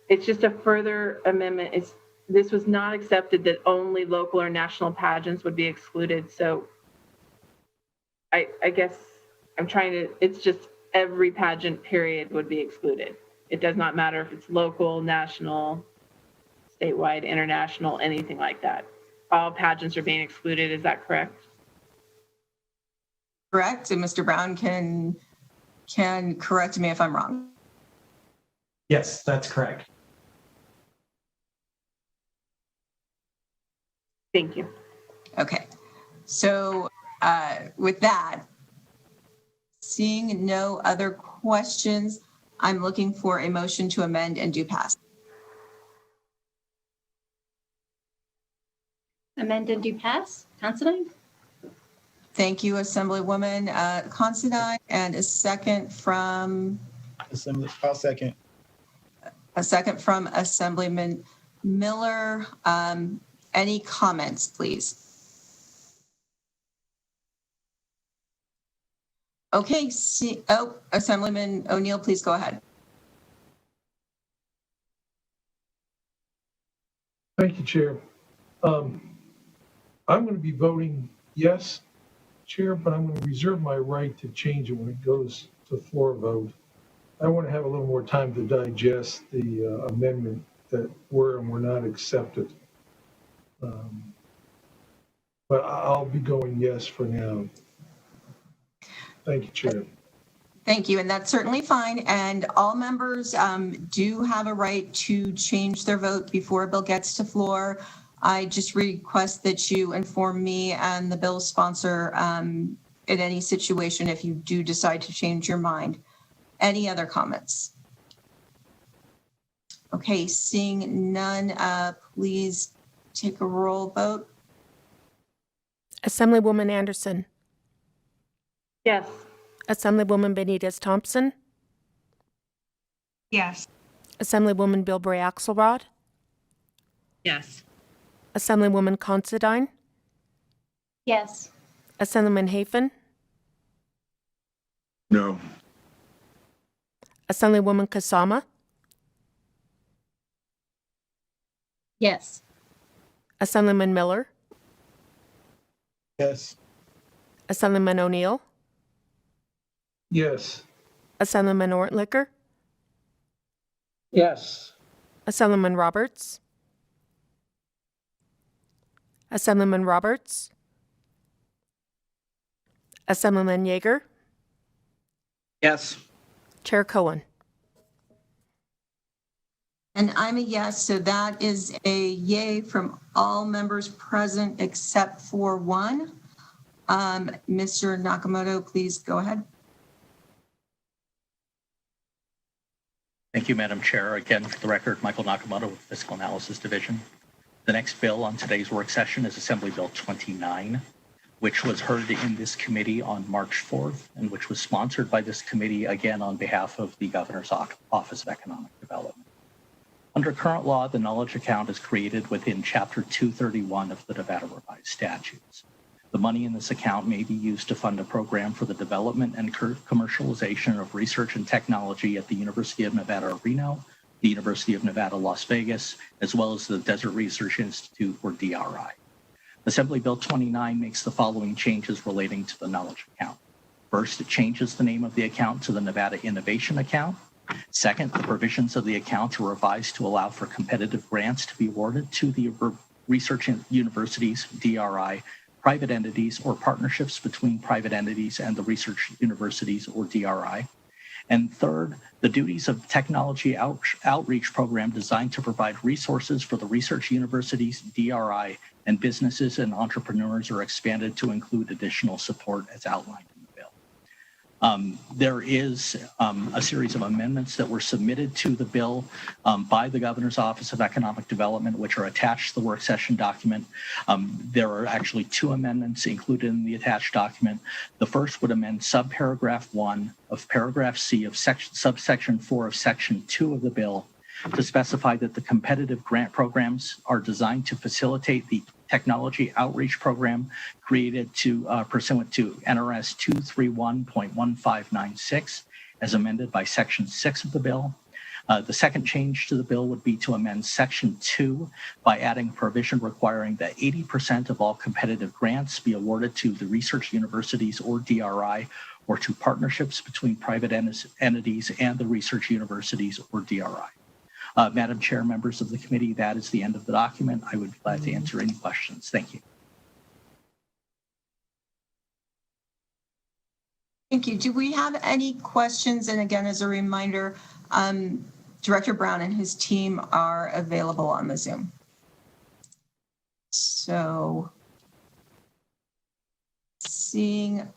it's just a further amendment. This was not accepted that only local or national pageants would be excluded. So I guess I'm trying to, it's just every pageant period would be excluded. It does not matter if it's local, national, statewide, international, anything like that. All pageants are being excluded. Is that correct? Correct. And Mr. Brown can correct me if I'm wrong. Yes, that's correct. Thank you. Okay. So with that, seeing no other questions, I'm looking for a motion to amend and do pass. Amend and do pass. Considine? Thank you, Assemblywoman Considine, and a second from I'll second. A second from Assemblyman Miller. Any comments, please? Okay, Assemblyman O'Neill, please go ahead. Thank you, Chair. I'm going to be voting yes, Chair, but I'm going to reserve my right to change it when it goes to floor vote. I want to have a little more time to digest the amendment that were and were not accepted. But I'll be going yes for now. Thank you, Chair. Thank you, and that's certainly fine. And all members do have a right to change their vote before a bill gets to floor. I just request that you inform me and the bill sponsor in any situation if you do decide to change your mind. Any other comments? Okay, seeing none, please take a roll vote. Assemblywoman Anderson. Yes. Assemblywoman Benitez Thompson. Yes. Assemblywoman Bilbray Axelrod. Yes. Assemblywoman Considine. Yes. Assemblyman Hafen. No. Assemblywoman Kasama. Yes. Assemblyman Miller. Yes. Assemblyman O'Neill. Yes. Assemblyman Ortlicker. Yes. Assemblyman Roberts. Assemblyman Roberts. Assemblyman Yeager. Yes. Chair Cohen. And I'm a yes, so that is a yay from all members present except for one. Mr. Nakamoto, please go ahead. Thank you, Madam Chair. Again, for the record, Michael Nakamoto with Fiscal Analysis Division. The next bill on today's work session is Assembly Bill 29, which was heard in this committee on March 4th and which was sponsored by this committee again on behalf of the Governor's Office of Economic Development. Under current law, the knowledge account is created within Chapter 231 of the Nevada Revised Statutes. The money in this account may be used to fund a program for the development and commercialization of research and technology at the University of Nevada, Reno, the University of Nevada, Las Vegas, as well as the Desert Research Institute, or DRI. Assembly Bill 29 makes the following changes relating to the knowledge account. First, it changes the name of the account to the Nevada Innovation Account. Second, the provisions of the account are revised to allow for competitive grants to be awarded to the research universities, DRI, private entities, or partnerships between private entities and the research universities, or DRI. And third, the duties of technology outreach program designed to provide resources for the research universities, DRI, and businesses and entrepreneurs are expanded to include additional support as outlined in the bill. There is a series of amendments that were submitted to the bill by the Governor's Office of Economic Development, which are attached to the work session document. There are actually two amendments included in the attached document. The first would amend subparagraph 1 of paragraph C of subsection 4 of section 2 of the bill to specify that the competitive grant programs are designed to facilitate the technology outreach program created pursuant to NRS 231.1596 as amended by section 6 of the bill. The second change to the bill would be to amend section 2 by adding a provision requiring that 80% of all competitive grants be awarded to the research universities, or DRI, or to partnerships between private entities and the research universities, or DRI. Madam Chair, members of the committee, that is the end of the document. I would be glad to answer any questions. Thank you. Thank you. Do we have any questions? And again, as a reminder, Director Brown and his team are available on the Zoom. So, seeing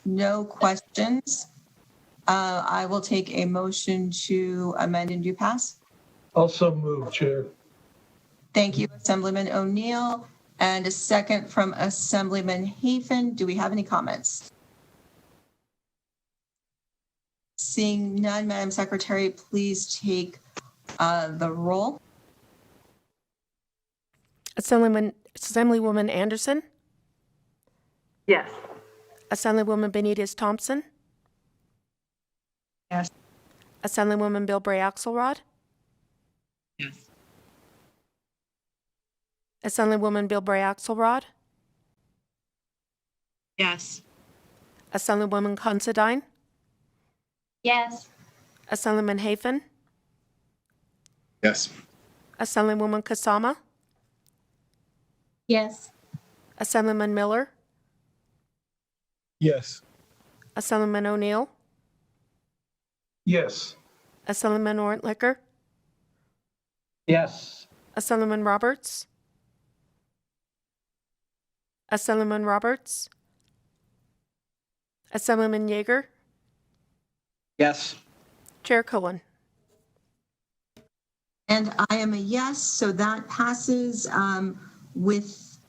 no questions, I will take a motion to amend and do pass. Also moved, Chair. Thank you, Assemblyman O'Neill. And a second from Assemblyman Hafen. Do we have any comments? Seeing none, Madam Secretary, please take the roll. Assemblywoman Anderson? Yes. Assemblywoman Benitez Thompson? Yes. Assemblywoman Bilbray Axelrod? Yes. Assemblywoman Bilbray Axelrod? Yes. Assemblywoman Considine? Yes. Assemblyman Hafen? Yes. Assemblywoman Kasama? Yes. Assemblyman Miller? Yes. Assemblyman O'Neill? Yes. Assemblyman Orntlicker? Yes. Assemblyman Roberts? Assemblyman Roberts? Assemblyman Yeager? Yes. Chair Cohen? And I am a yes, so that passes with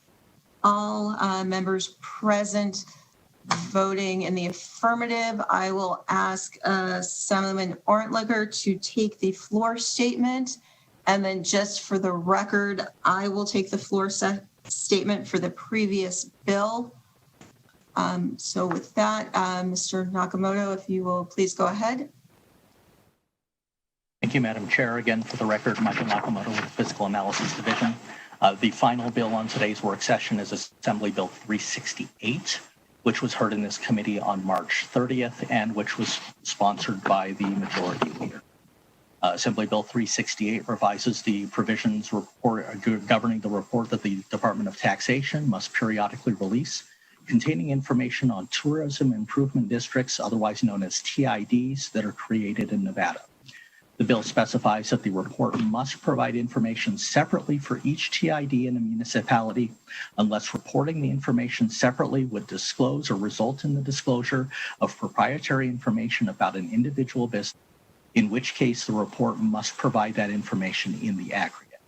all members present voting in the affirmative. I will ask Assemblyman Orntlicker to take the floor statement. And then just for the record, I will take the floor statement for the previous bill. So with that, Mr. Nakamoto, if you will please go ahead. Thank you, Madam Chair. Again, for the record, Michael Nakamoto with the Fiscal Analysis Division. The final bill on today's work session is Assembly Bill 368, which was heard in this committee on March 30th and which was sponsored by the Majority Leader. Assembly Bill 368 revises the provisions governing the report that the Department of Taxation must periodically release, containing information on tourism improvement districts, otherwise known as TIDs, that are created in Nevada. The bill specifies that the report must provide information separately for each TID in a municipality unless reporting the information separately would disclose or result in the disclosure of proprietary information about an individual business, in which case the report must provide that information in the aggregate.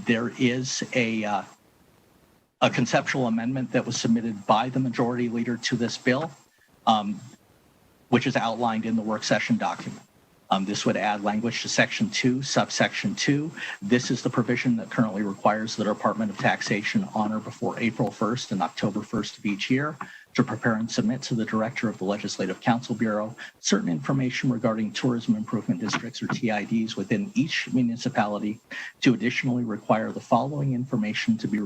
There is a conceptual amendment that was submitted by the majority leader to this bill, which is outlined in the work session document. This would add language to Section 2, subsection 2. This is the provision that currently requires the Department of Taxation on or before April 1st and October 1st of each year to prepare and submit to the Director of the Legislative Council Bureau certain information regarding tourism improvement districts or TIDs within each municipality, to additionally require the following information to be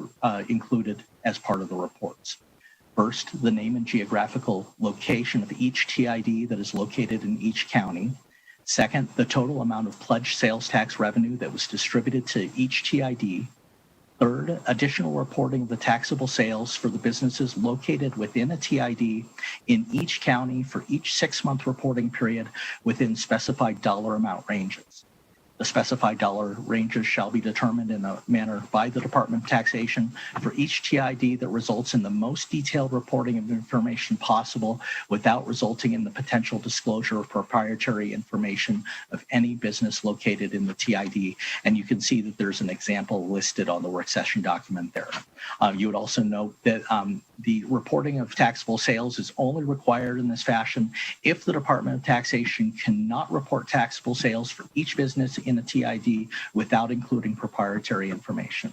included as part of the reports. First, the name and geographical location of each TID that is located in each county. Second, the total amount of pledged sales tax revenue that was distributed to each TID. Third, additional reporting of the taxable sales for the businesses located within a TID in each county for each 6-month reporting period within specified dollar amount ranges. The specified dollar ranges shall be determined in a manner by the Department of Taxation for each TID that results in the most detailed reporting of information possible without resulting in the potential disclosure of proprietary information of any business located in the TID. And you can see that there's an example listed on the work session document there. You would also note that the reporting of taxable sales is only required in this fashion if the Department of Taxation cannot report taxable sales for each business in a TID without including proprietary information.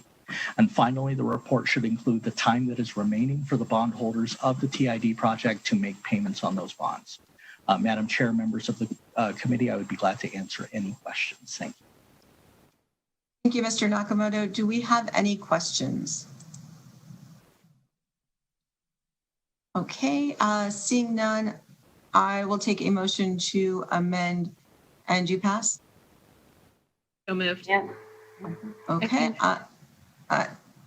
And finally, the report should include the time that is remaining for the bondholders of the TID project to make payments on those bonds. Madam Chair, members of the committee, I would be glad to answer any questions. Thank you. Thank you, Mr. Nakamoto. Do we have any questions? Okay, seeing none, I will take a motion to amend and do pass. So moved. Yeah. Okay. I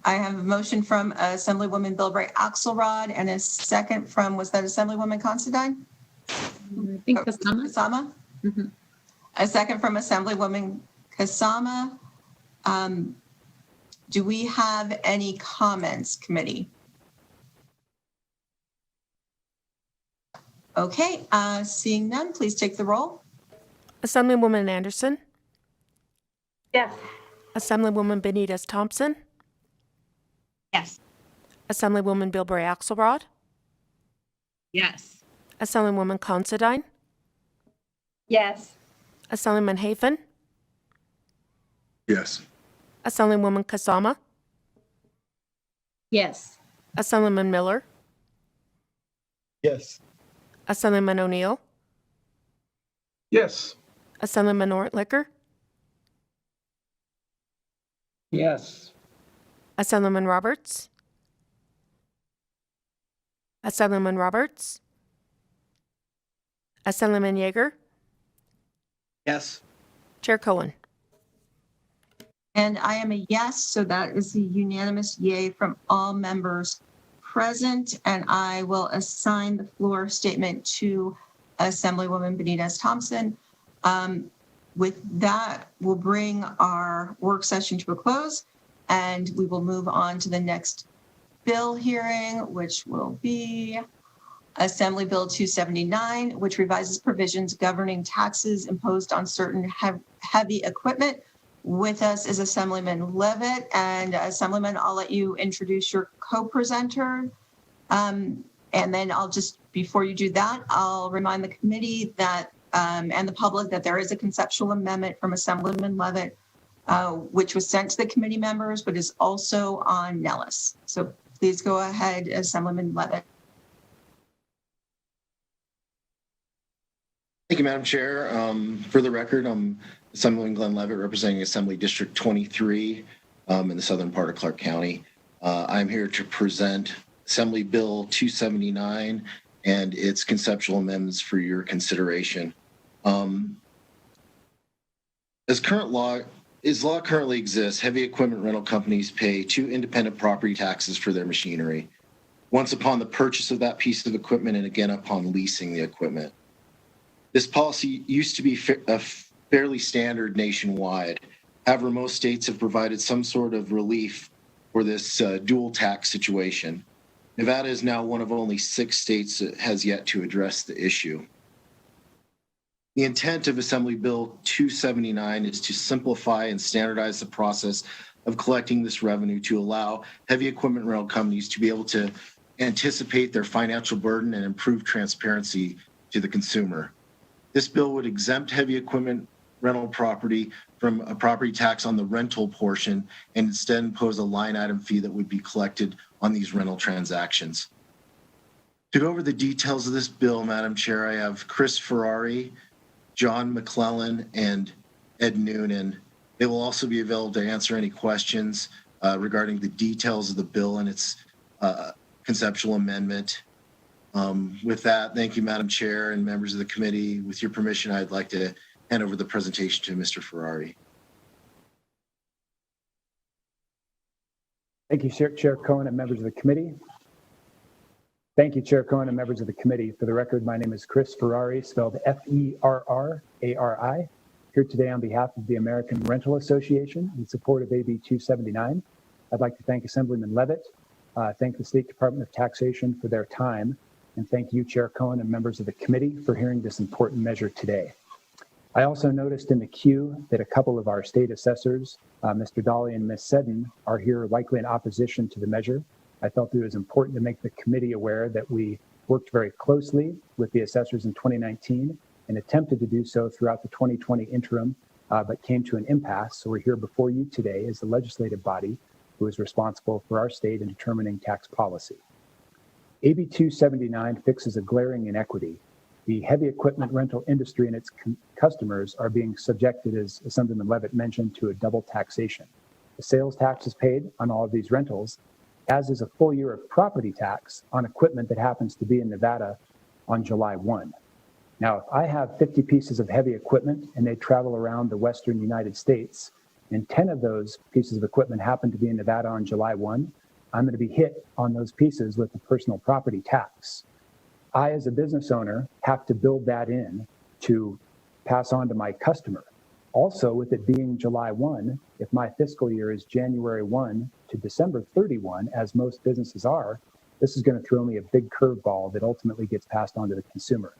have a motion from Assemblywoman Bilbray Axelrod and a second from, was that Assemblywoman Considine? I think Kasama. Mm-hmm. A second from Assemblywoman Kasama. Do we have any comments, committee? Okay, seeing none, please take the roll. Assemblywoman Anderson, Yes. Assemblywoman Benitez Thompson, Yes. Assemblywoman Bilbray Axelrod, Yes. Assemblywoman Considine, Yes. Assemblyman Hafen, Yes. Assemblywoman Kasama, Yes. Assemblyman Miller, Yes. Assemblyman O'Neill, Yes. Assemblyman Ortlicker, Yes. Assemblyman Roberts, Assemblyman Roberts, Assemblyman Yeager, Yes. Chair Cohen. And I am a yes, so that is a unanimous yay from all members present. And I will assign the floor statement to Assemblywoman Benitez Thompson. With that, we'll bring our work session to a close, and we will move on to the next bill hearing, which will be Assembly Bill 279, which revises provisions governing taxes imposed on certain heavy equipment. With us is Assemblyman Levitt, and Assemblyman, I'll let you introduce your co-presenter. And then I'll just, before you do that, I'll remind the committee that and the public that there is a conceptual amendment from Assemblyman Levitt, which was sent to the committee members, but is also on Nellis. So please go ahead, Assemblyman Levitt. Thank you, Madam Chair. For the record, I'm Assemblyman Glenn Levitt, representing Assembly District 23 in the southern part of Clark County. I'm here to present Assembly Bill 279 and its conceptual amendments for your consideration. As law currently exists, heavy equipment rental companies pay 2 independent property taxes for their machinery, once upon the purchase of that piece of equipment and again upon leasing the equipment. This policy used to be fairly standard nationwide. However, most states have provided some sort of relief for this dual tax situation. Nevada is now one of only 6 states that has yet to address the issue. The intent of Assembly Bill 279 is to simplify and standardize the process of collecting this revenue to allow heavy equipment rental companies to be able to anticipate their financial burden and improve transparency to the consumer. This bill would exempt heavy equipment rental property from a property tax on the rental portion and instead impose a line item fee that would be collected on these rental transactions. To go over the details of this bill, Madam Chair, I have Chris Ferrari, John McClellan, and Ed Noonan. They will also be available to answer any questions regarding the details of the bill and its conceptual amendment. With that, thank you, Madam Chair and members of the committee. With your permission, I'd like to hand over the presentation to Mr. Ferrari. Thank you, Chair Cohen and members of the committee. Thank you, Chair Cohen and members of the committee. For the record, my name is Chris Ferrari, spelled Ferrari, here today on behalf of the American Rental Association in support of AB 279. I'd like to thank Assemblyman Levitt, thank the State Department of Taxation for their time, and thank you, Chair Cohen and members of the committee for hearing this important measure today. I also noticed in the queue that a couple of our state assessors, Mr. Dolly and Ms. Seddon, are here likely in opposition to the measure. I felt it was important to make the committee aware that we worked very closely with the assessors in 2019 and attempted to do so throughout the 2020 interim, but came to an impasse. So we're here before you today as the legislative body who is responsible for our state in determining tax policy. AB 279 fixes a glaring inequity. The heavy equipment rental industry and its customers are being subjected, as Assemblyman Levitt mentioned, to a double taxation. The sales tax is paid on all of these rentals, as is a full year of property tax on equipment that happens to be in Nevada on July 1. Now, if I have 50 pieces of heavy equipment and they travel around the Western United States, and 10 of those pieces of equipment happen to be in Nevada on July 1, I'm going to be hit on those pieces with the personal property tax. I, as a business owner, have to build that in to pass on to my customer. Also, with it being July 1, if my fiscal year is January 1 to December 31, as most businesses are, this is going to throw me a big curveball that ultimately gets passed on to the consumer.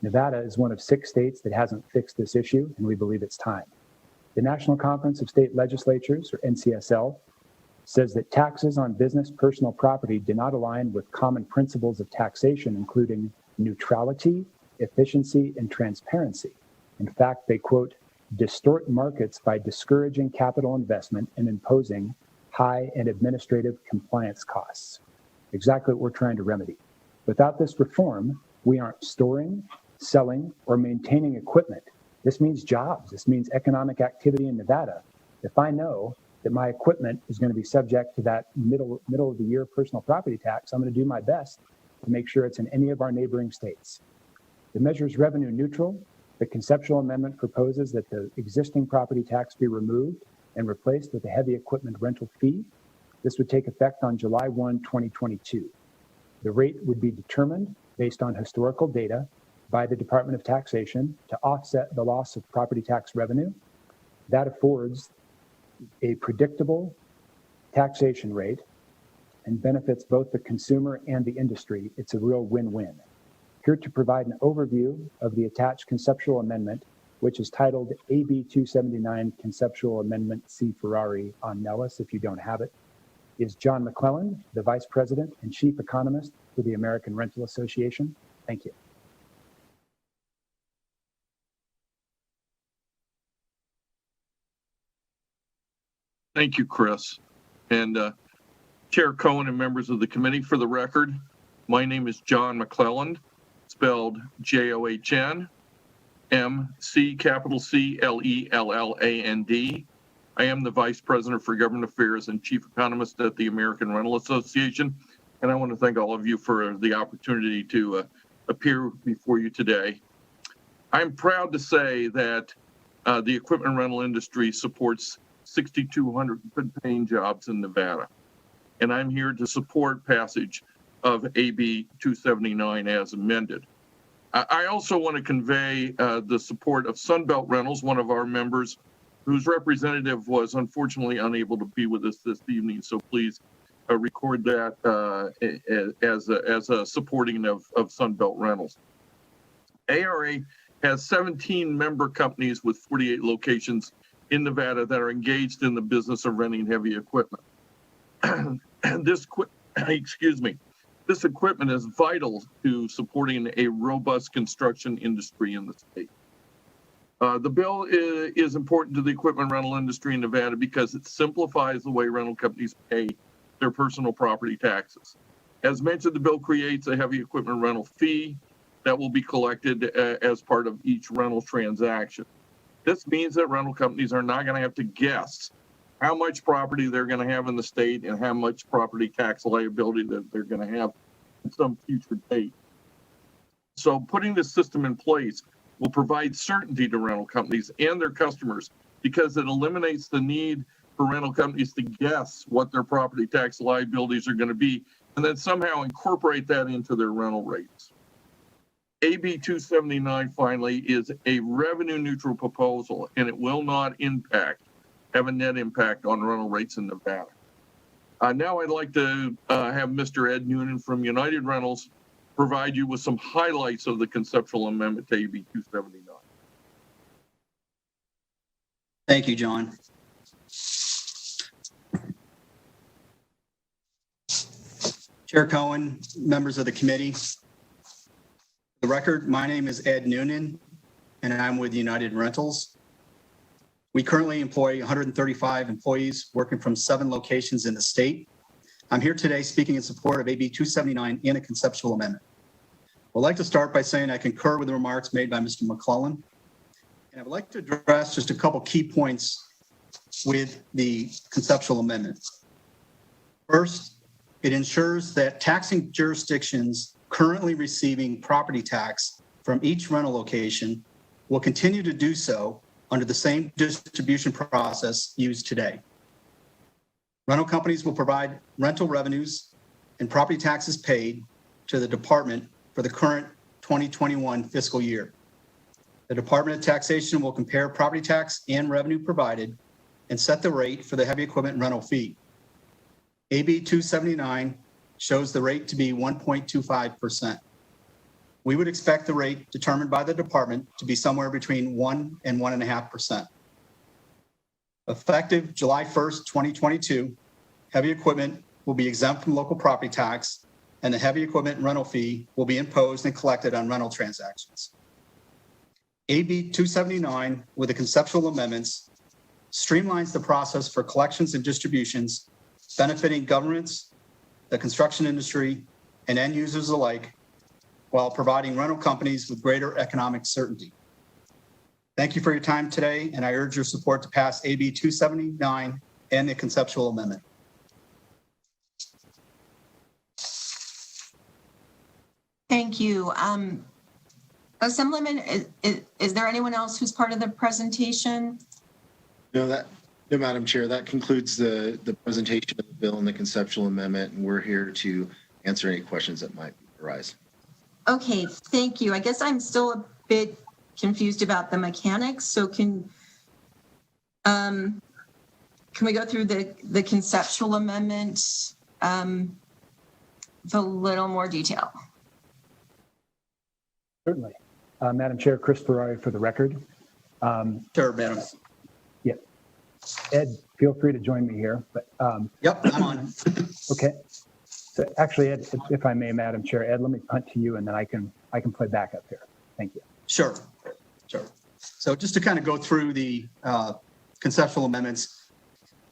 Nevada is one of 6 states that hasn't fixed this issue, and we believe it's time. The National Conference of State Legislatures, or NCSL, says that taxes on business personal property do not align with common principles of taxation, including neutrality, efficiency, and transparency. In fact, they, quote, distort markets by discouraging capital investment and imposing high and administrative compliance costs. Exactly what we're trying to remedy. Without this reform, we aren't storing, selling, or maintaining equipment. This means jobs. This means economic activity in Nevada. If I know that my equipment is going to be subject to that middle of the year personal property tax, I'm going to do my best to make sure it's in any of our neighboring states. The measure is revenue neutral. The conceptual amendment proposes that the existing property tax be removed and replaced with a heavy equipment rental fee. This would take effect on July 1, 2022. The rate would be determined based on historical data by the Department of Taxation to offset the loss of property tax revenue. That affords a predictable taxation rate and benefits both the consumer and the industry. It's a real win-win. Here to provide an overview of the attached conceptual amendment, which is titled AB 279 Conceptual Amendment C. Ferrari on Nellis, if you don't have it, is John McClellan, the Vice President and Chief Economist for the American Rental Association. Thank you. Thank you, Chris. And Chair Cohen and members of the committee, for the record, my name is John McClelland, spelled John McClelland. I am the Vice President for Government Affairs and Chief Economist at the American Rental Association. And I want to thank all of you for the opportunity to appear before you today. I'm proud to say that the equipment rental industry supports 6,200 good-paying jobs in Nevada. And I'm here to support passage of AB 279 as amended. I also want to convey the support of Sunbelt Rentals, one of our members, whose representative was unfortunately unable to be with us this evening. So please record that as a supporting of Sunbelt Rentals. ARA has 17 member companies with 48 locations in Nevada that are engaged in the business of renting heavy equipment. This equipment is vital to supporting a robust construction industry in the state. The bill is important to the equipment rental industry in Nevada because it simplifies the way rental companies pay their personal property taxes. As mentioned, the bill creates a heavy equipment rental fee that will be collected as part of each rental transaction. This means that rental companies are not going to have to guess how much property they're going to have in the state and how much property tax liability that they're going to have at some future date. So putting this system in place will provide certainty to rental companies and their customers because it eliminates the need for rental companies to guess what their property tax liabilities are going to be and then somehow incorporate that into their rental rates. AB 279 finally is a revenue neutral proposal and it will not have a net impact on rental rates in Nevada. Now I'd like to have Mr. Ed Noonan from United Rentals provide you with some highlights of the conceptual amendment to AB 279. Thank you, John. Chair Cohen, members of the committee. For the record, my name is Ed Noonan, and I'm with United Rentals. We currently employ 135 employees working from 7 locations in the state. I'm here today speaking in support of AB 279 and a conceptual amendment. I'd like to start by saying I concur with the remarks made by Mr. McClellan, and I would like to address just a couple key points with the conceptual amendment. First, it ensures that taxing jurisdictions currently receiving property tax from each rental location will continue to do so under the same distribution process used today. Rental companies will provide rental revenues and property taxes paid to the department for the current 2021 fiscal year. The Department of Taxation will compare property tax and revenue provided and set the rate for the heavy equipment rental fee. AB 279 shows the rate to be 1.25%. We would expect the rate determined by the department to be somewhere between 1 and 1.5%. Effective July 1st, 2022, heavy equipment will be exempt from local property tax, and the heavy equipment rental fee will be imposed and collected on rental transactions. AB 279, with the conceptual amendments, streamlines the process for collections and distributions, benefiting governments, the construction industry, and end users alike, while providing rental companies with greater economic certainty. Thank you for your time today, and I urge your support to pass AB 279 and the conceptual amendment. Thank you. Assemblyman, is there anyone else who's part of the presentation? No, Madam Chair, that concludes the presentation of the bill and the conceptual amendment, and we're here to answer any questions that might arise. Okay, thank you. I guess I'm still a bit confused about the mechanics. So can we go through the conceptual amendment with a little more detail? Certainly. Madam Chair, Chris Ferrari for the record. Sure, Madam. Yeah. Ed, feel free to join me here. But yep, I'm on. Okay. So actually, Ed, if I may, Madam Chair, Ed, let me punt to you, and then I can play back up here. Thank you. Sure. So just to kind of go through the conceptual amendments,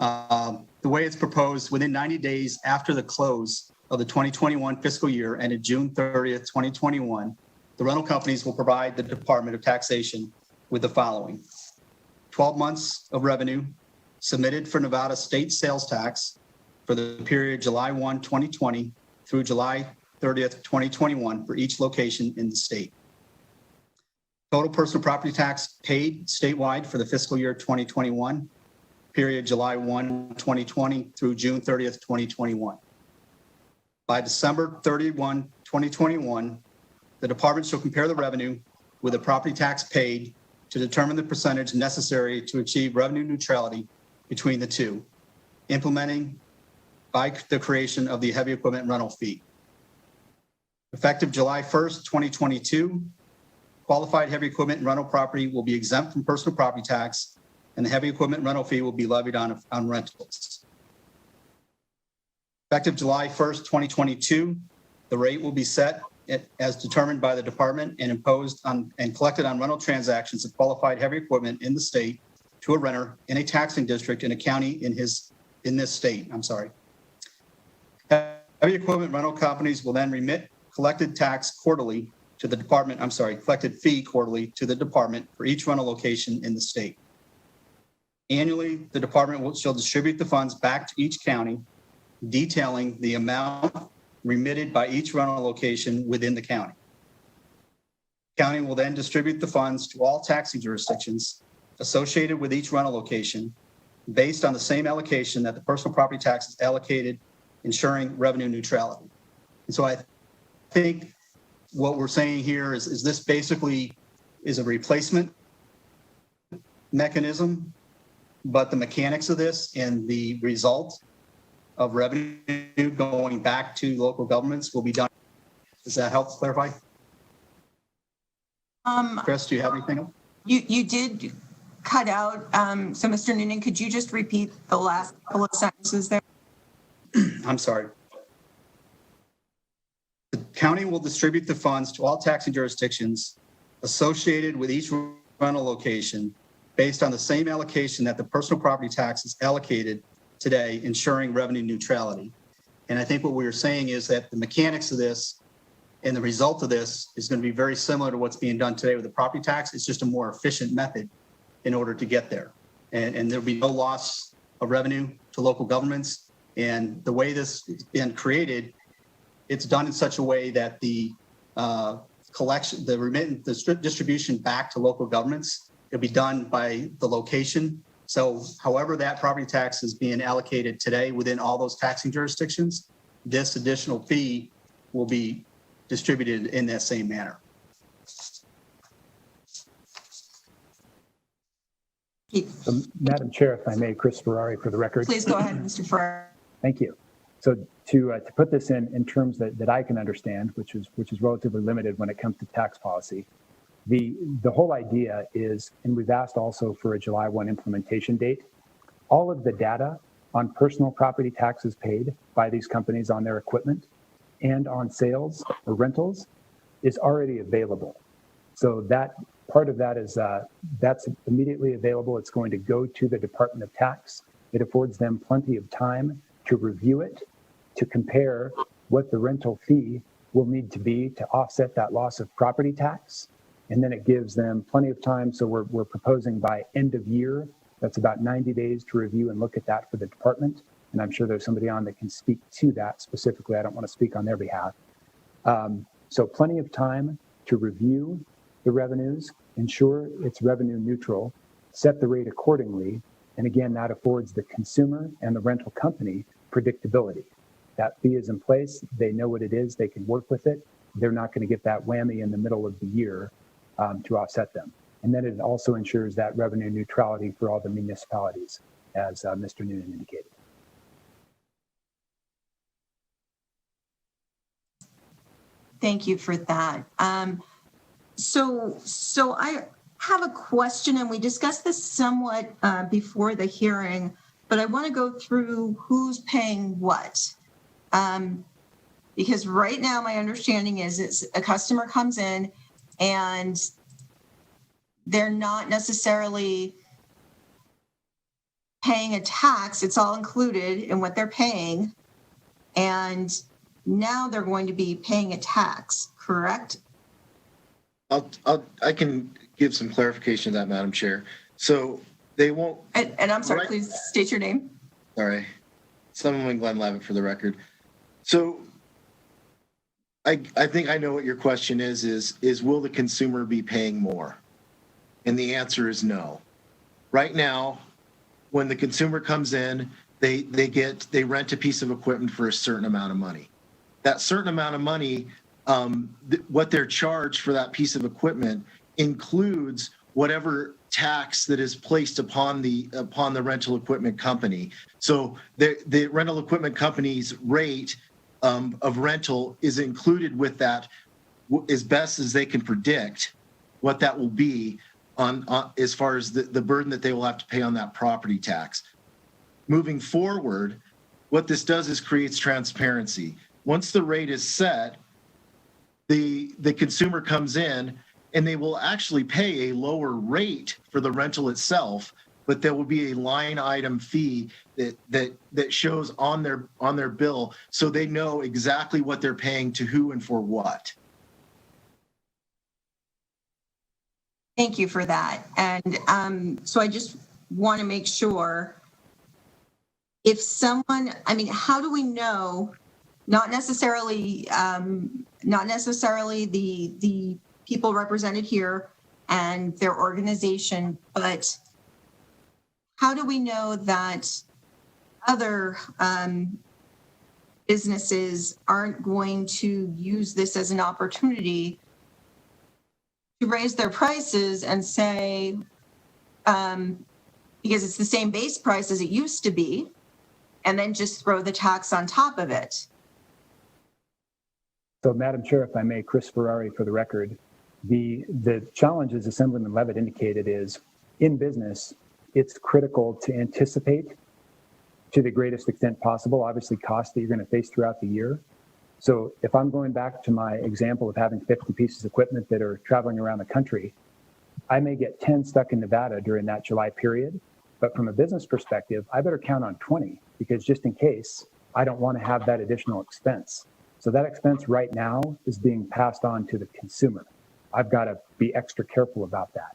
the way it's proposed, within 90 days after the close of the 2021 fiscal year ended June 30th, 2021, the rental companies will provide the Department of Taxation with the following: 12 months of revenue submitted for Nevada state sales tax for the period July 1, 2020 through July 30th, 2021 for each location in the state. Total personal property tax paid statewide for the fiscal year 2021, period July 1, 2020 through June 30th, 2021. By December 31, 2021, the department shall compare the revenue with the property tax paid to determine the percentage necessary to achieve revenue neutrality between the two, implementing by the creation of the heavy equipment rental fee. Effective July 1st, 2022, qualified heavy equipment rental property will be exempt from personal property tax and the heavy equipment rental fee will be levied on rentals. Effective July 1st, 2022, the rate will be set as determined by the department and imposed on and collected on rental transactions of qualified heavy equipment in the state to a renter in a taxing district in a county in this state. Heavy equipment rental companies will then remit collected tax quarterly to the department, collected fee quarterly to the department for each rental location in the state. Annually, the department shall distribute the funds back to each county, detailing the amount remitted by each rental location within the county. County will then distribute the funds to all taxing jurisdictions associated with each rental location based on the same allocation that the personal property tax is allocated, ensuring revenue neutrality. And so I think what we're saying here is this basically is a replacement mechanism, but the mechanics of this and the result of revenue going back to local governments will be done. Does that help clarify? Chris, do you have anything else? You did cut out. So Mr. Noonan, could you just repeat the last couple of sentences there? I'm sorry. The county will distribute the funds to all taxing jurisdictions associated with each rental location based on the same allocation that the personal property tax is allocated today, ensuring revenue neutrality. And I think what we were saying is that the mechanics of this and the result of this is going to be very similar to what's being done today with the property tax. It's just a more efficient method in order to get there. And there'll be no loss of revenue to local governments. And the way this has been created, it's done in such a way that the collection, the remittance, the distribution back to local governments, it'll be done by the location. So however that property tax is being allocated today within all those taxing jurisdictions, this additional fee will be distributed in that same manner. Madam Chair, if I may, Chris Ferrari for the record. Please go ahead, Mr. Ferrari. Thank you. So to put this in terms that I can understand, which is relatively limited when it comes to tax policy, the whole idea is, and we've asked also for a July 1 implementation date, all of the data on personal property taxes paid by these companies on their equipment and on sales or rentals is already available. So that part of that is that's immediately available. It's going to go to the Department of Tax. It affords them plenty of time to review it, to compare what the rental fee will need to be to offset that loss of property tax. And then it gives them plenty of time. So we're proposing by end of year, that's about 90 days to review and look at that for the department. And I'm sure there's somebody on that can speak to that specifically. I don't want to speak on their behalf. So plenty of time to review the revenues, ensure it's revenue neutral, set the rate accordingly. And again, that affords the consumer and the rental company predictability. That fee is in place. They know what it is. They can work with it. They're not going to get that whammy in the middle of the year to offset them. And then it also ensures that revenue neutrality for all the municipalities, as Mr. Noonan indicated. Thank you for that. So I have a question, and we discussed this somewhat before the hearing, but I want to go through who's paying what. Because right now my understanding is a customer comes in and they're not necessarily paying a tax. It's all included in what they're paying. And now they're going to be paying a tax, correct? I can give some clarification to that, Madam Chair. So they won't. And I'm sorry, right. Please state your name. Sorry. Summerlin Glenn Levitt for the record. So I think I know what your question is will the consumer be paying more? And the answer is no. Right now, when the consumer comes in, they rent a piece of equipment for a certain amount of money. That certain amount of money, what they're charged for that piece of equipment includes whatever tax that is placed upon the rental equipment company. So the rental equipment company's rate of rental is included with that as best as they can predict what that will be on as far as the burden that they will have to pay on that property tax. Moving forward, what this does is creates transparency. Once the rate is set, the consumer comes in and they will actually pay a lower rate for the rental itself, but there will be a line item fee that shows on their bill, so they know exactly what they're paying to who and for what. Thank you for that. And so I just want to make sure, if someone, I mean, how do we know, not necessarily the people represented here and their organization, but how do we know that other businesses aren't going to use this as an opportunity to raise their prices and say, because it's the same base price as it used to be, and then just throw the tax on top of it? So, Madam Chair, if I may, Chris Ferrari for the record. The challenge, as Assemblyman Levitt indicated, is in business, it's critical to anticipate to the greatest extent possible, obviously, costs that you're going to face throughout the year. So if I'm going back to my example of having 50 pieces of equipment that are traveling around the country, I may get 10 stuck in Nevada during that July period. But from a business perspective, I better count on 20, because just in case, I don't want to have that additional expense. So that expense right now is being passed on to the consumer. I've got to be extra careful about that.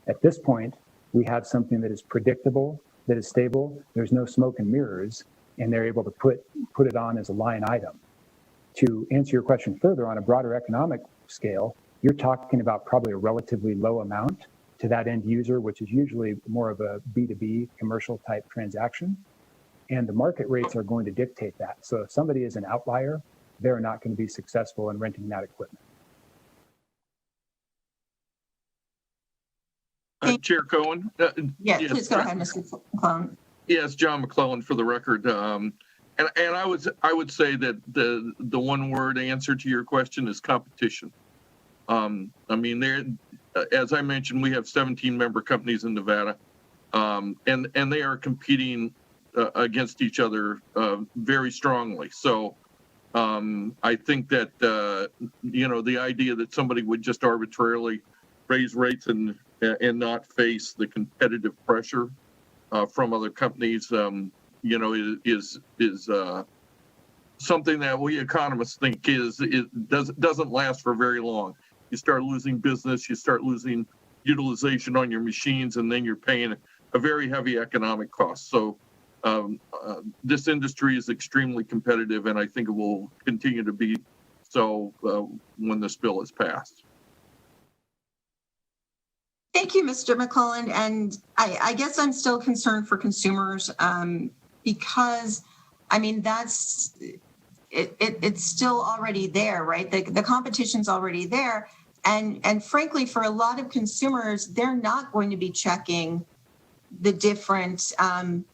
At this point, we have something that is predictable, that is stable, there's no smoke and mirrors, and they're able to put it on as a line item. To answer your question further, on a broader economic scale, you're talking about probably a relatively low amount to that end user, which is usually more of a B2B commercial type transaction. And the market rates are going to dictate that. So if somebody is an outlier, they're not going to be successful in renting that equipment. Chair Cohen? Yes, please go ahead, Mr. McClellan. Yes, John McClellan for the record. And I would say that the one word answer to your question is competition. I mean, there, as I mentioned, we have 17 member companies in Nevada, and they are competing against each other very strongly. So I think that the idea that somebody would just arbitrarily raise rates and not face the competitive pressure from other companies, is something that we economists think doesn't last for very long. You start losing business, you start losing utilization on your machines, and then you're paying a very heavy economic cost. So this industry is extremely competitive, and I think it will continue to be so when this bill is passed. Thank you, Mr. McClellan. And I guess I'm still concerned for consumers because, I mean, it's still already there, right? The competition's already there. And frankly, for a lot of consumers, they're not going to be checking the different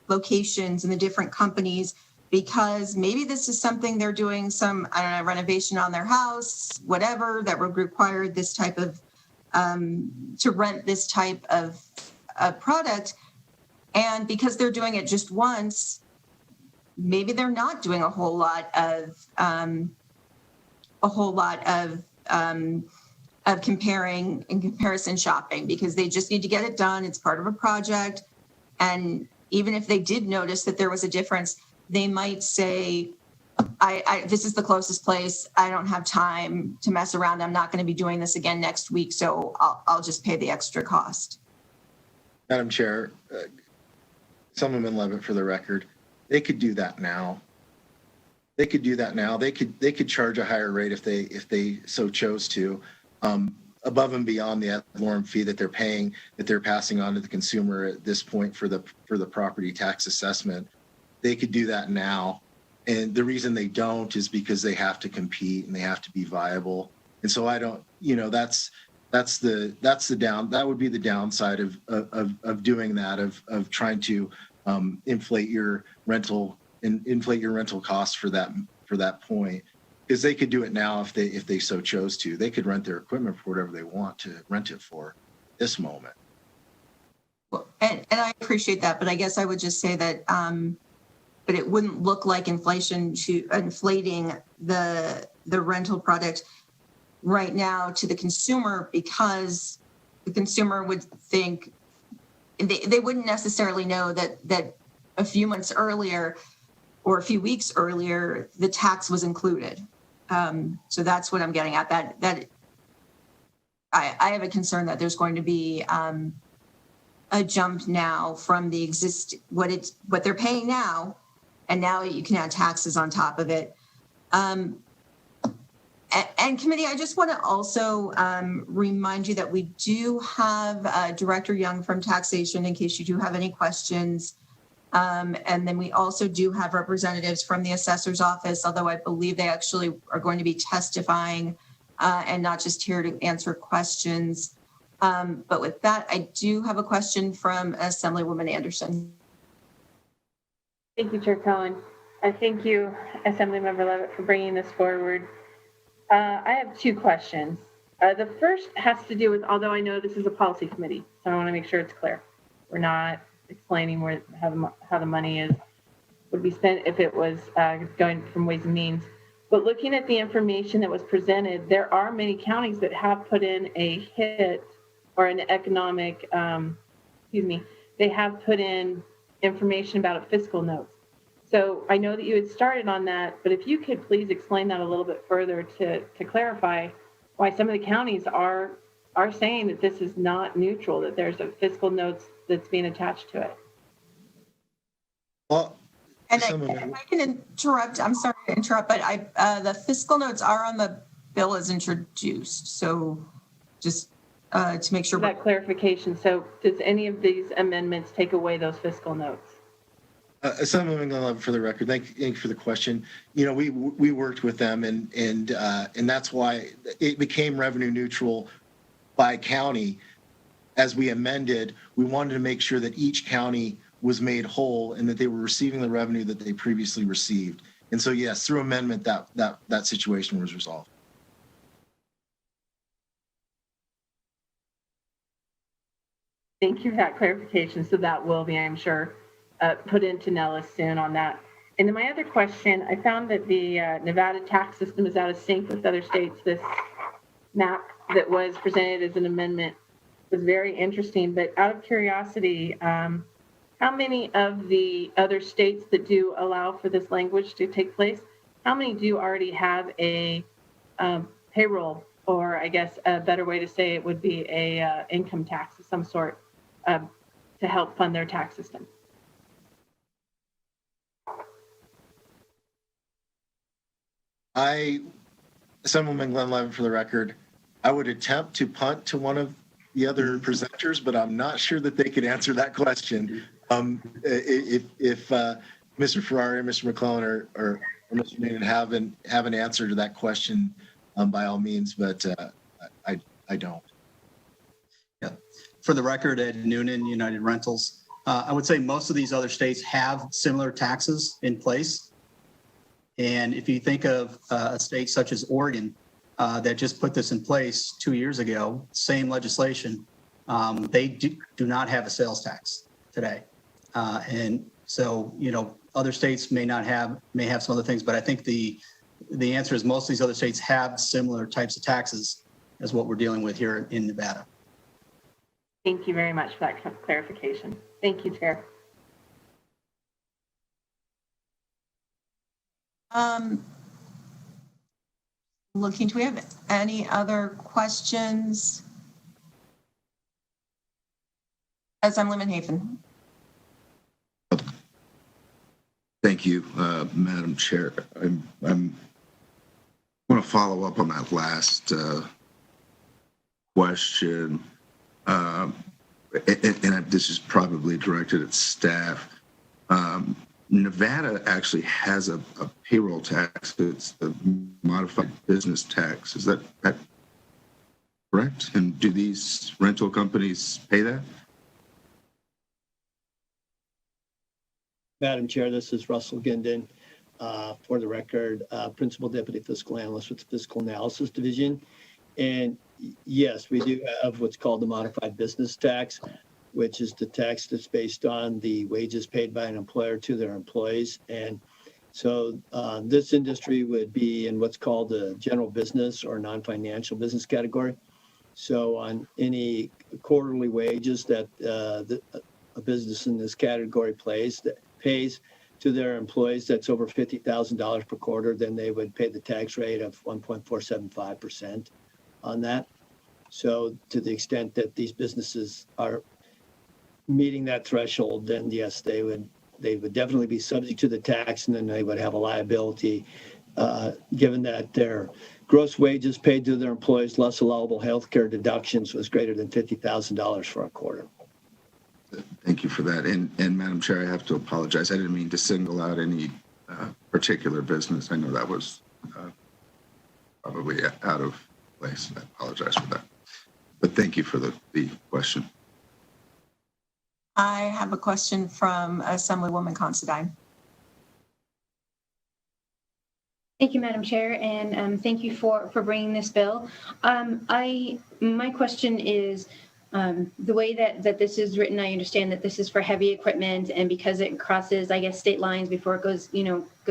locations and the different companies, because maybe this is something they're doing some, I don't know, renovation on their house, whatever, that would require this type of to rent this type of product. And because they're doing it just once, maybe they're not doing a whole lot of comparing and comparison shopping, because they just need to get it done. It's part of a project. And even if they did notice that there was a difference, they might say, this is the closest place. I don't have time to mess around. I'm not going to be doing this again next week, so I'll just pay the extra cost. Madam Chair, Assemblyman Levitt for the record, they could do that now. They could do that now. They could charge a higher rate if they so chose to, above and beyond the ad valorem fee that they're paying, that they're passing on to the consumer at this point for the property tax assessment. They could do that now. And the reason they don't is because they have to compete and they have to be viable. And so I don't, that would be the downside of doing that, of trying to inflate your rental costs for that point, because they could do it now if they so chose to. They could rent their equipment for whatever they want to rent it for. this moment. Well, and I appreciate that, but I guess I would just say that, but it wouldn't look like inflating the rental product right now to the consumer, because the consumer would think they wouldn't necessarily know that a few months earlier or a few weeks earlier the tax was included. So that's what I'm getting at. That I have a concern that there's going to be a jump now from the what they're paying now, and now you can add taxes on top of it. And committee, I just want to also remind you that we do have Director Young from Taxation in case you do have any questions. And then we also do have representatives from the assessor's office, although I believe they actually are going to be testifying and not just here to answer questions. But with that, I do have a question from Assemblywoman Anderson. Thank you, Chair Cohen. Thank you, Assemblymember Levitt, for bringing this forward. I have two questions. The first has to do with, although I know this is a policy committee, so I want to make sure it's clear. We're not explaining how the money would be spent if it was going from Ways and Means. But looking at the information that was presented, there are many counties that have put in a hit or an economic, they have put in information about a fiscal notes. So I know that you had started on that, but if you could please explain that a little bit further to clarify why some of the counties are saying that this is not neutral, that there's a fiscal notes that's being attached to it. Well, and if I can interrupt, I'm sorry to interrupt, but the fiscal notes are on the bill as introduced. So just to make sure. That clarification. So does any of these amendments take away those fiscal notes? Assemblyman, for the record, thank you for the question. You know, we worked with them, and that's why it became revenue neutral by county. As we amended, we wanted to make sure that each county was made whole and that they were receiving the revenue that they previously received. And so, yes, through amendment, that situation was resolved. Thank you for that clarification. So that will be, I'm sure, put into Nellis soon on that. And then my other question, I found that the Nevada tax system is out of sync with other states. This map that was presented as an amendment was very interesting, but out of curiosity, how many of the other states that do allow for this language to take place, how many do already have a payroll, or I guess a better way to say it would be a income tax of some sort to help fund their tax system? Assemblyman Glenn Levin, for the record, I would attempt to punt to one of the other presenters, but I'm not sure that they could answer that question. If Mr. Ferrari, Mr. McClellan, or Mr. Noonan have an answer to that question, by all means, but I don't. Yeah. For the record, Ed Noonan, United Rentals. I would say most of these other states have similar taxes in place. And if you think of a state such as Oregon that just put this in place 2 years ago, same legislation, they do not have a sales tax today. And so, you know, other states may have some other things, but I think the answer is most of these other states have similar types of taxes as what we're dealing with here in Nevada. Thank you very much for that clarification. Thank you, Chair. Looking, do we have any other questions? Assemblyman Hafen. Thank you, Madam Chair. I'm want to follow up on that last question, and this is probably directed at staff. Nevada actually has a payroll tax. It's the modified business tax. Is that correct? And do these rental companies pay that? Madam Chair, this is Russell Ginden. For the record, Principal Deputy Fiscal Analyst with the Fiscal Analysis Division. And Yes, we do have what's called the modified business tax, which is the tax that's based on the wages paid by an employer to their employees. And so this industry would be in what's called the general business or non-financial business category. So on any quarterly wages that a business in this category pays to their employees that's over $50,000 per quarter, then they would pay the tax rate of 1.475% on that. So to the extent that these businesses are meeting that threshold, then yes, they would definitely be subject to the tax, and then they would have a liability given that their gross wages paid to their employees less allowable health care deductions was greater than $50,000 for a quarter. Thank you for that. And Madam Chair, I have to apologize. I didn't mean to single out any particular business. I know that was probably out of place. I apologize for that. But thank you for the question. I have a question from Assemblywoman Considine. Thank you, Madam Chair, and thank you for bringing this bill. My question is, the way that this is written, I understand that this is for heavy equipment, and because it crosses, I guess, state lines before it goes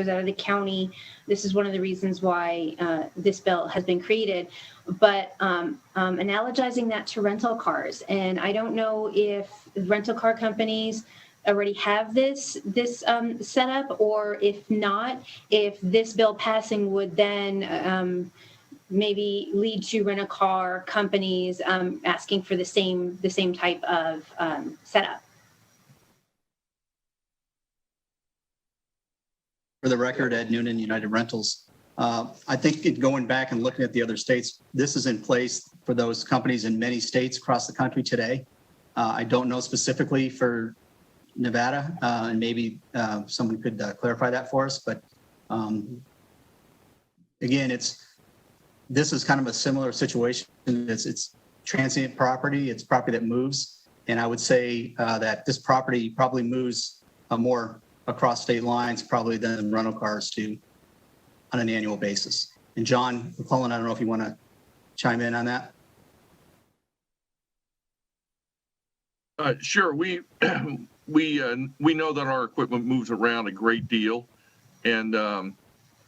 out of the county, this is one of the reasons why this bill has been created. But analogizing that to rental cars, and I don't know if rental car companies already have this setup, or if not, if this bill passing would then maybe lead to rental car companies asking for the same type of setup. For the record, Ed Noonan, United Rentals. I think going back and looking at the other states, this is in place for those companies in many states across the country today. I don't know specifically for Nevada, and maybe someone could clarify that for us. But again, this is kind of a similar situation. It's transient property. It's property that moves. And I would say that this property probably moves more across state lines probably than rental cars do on an annual basis. And John McClellan, I don't know if you want to chime in on that. Sure. We know that our equipment moves around a great deal, and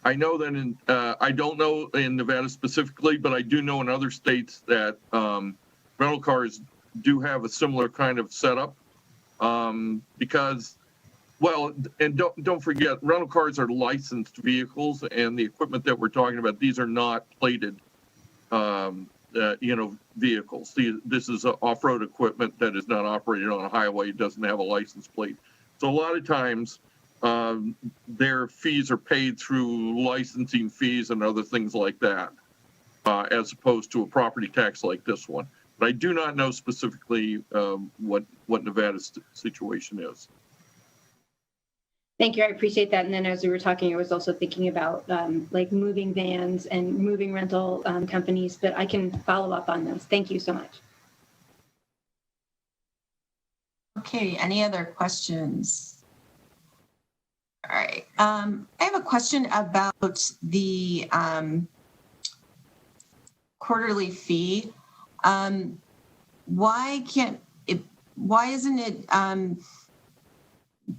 I know that I don't know in Nevada specifically, but I do know in other states that rental cars do have a similar kind of setup because, well, and don't forget, rental cars are licensed vehicles, and the equipment that we're talking about, these are not plated vehicles. This is off-road equipment that is not operated on a highway. It doesn't have a license plate. So a lot of times their fees are paid through licensing fees and other things like that, as opposed to a property tax like this one. But I do not know specifically what Nevada's situation is. Thank you. I appreciate that. And then as we were talking, I was also thinking about like moving vans and moving rental companies, but I can follow up on those. Thank you so much. Okay, any other questions? All right. I have a question about the quarterly fee. Why isn't it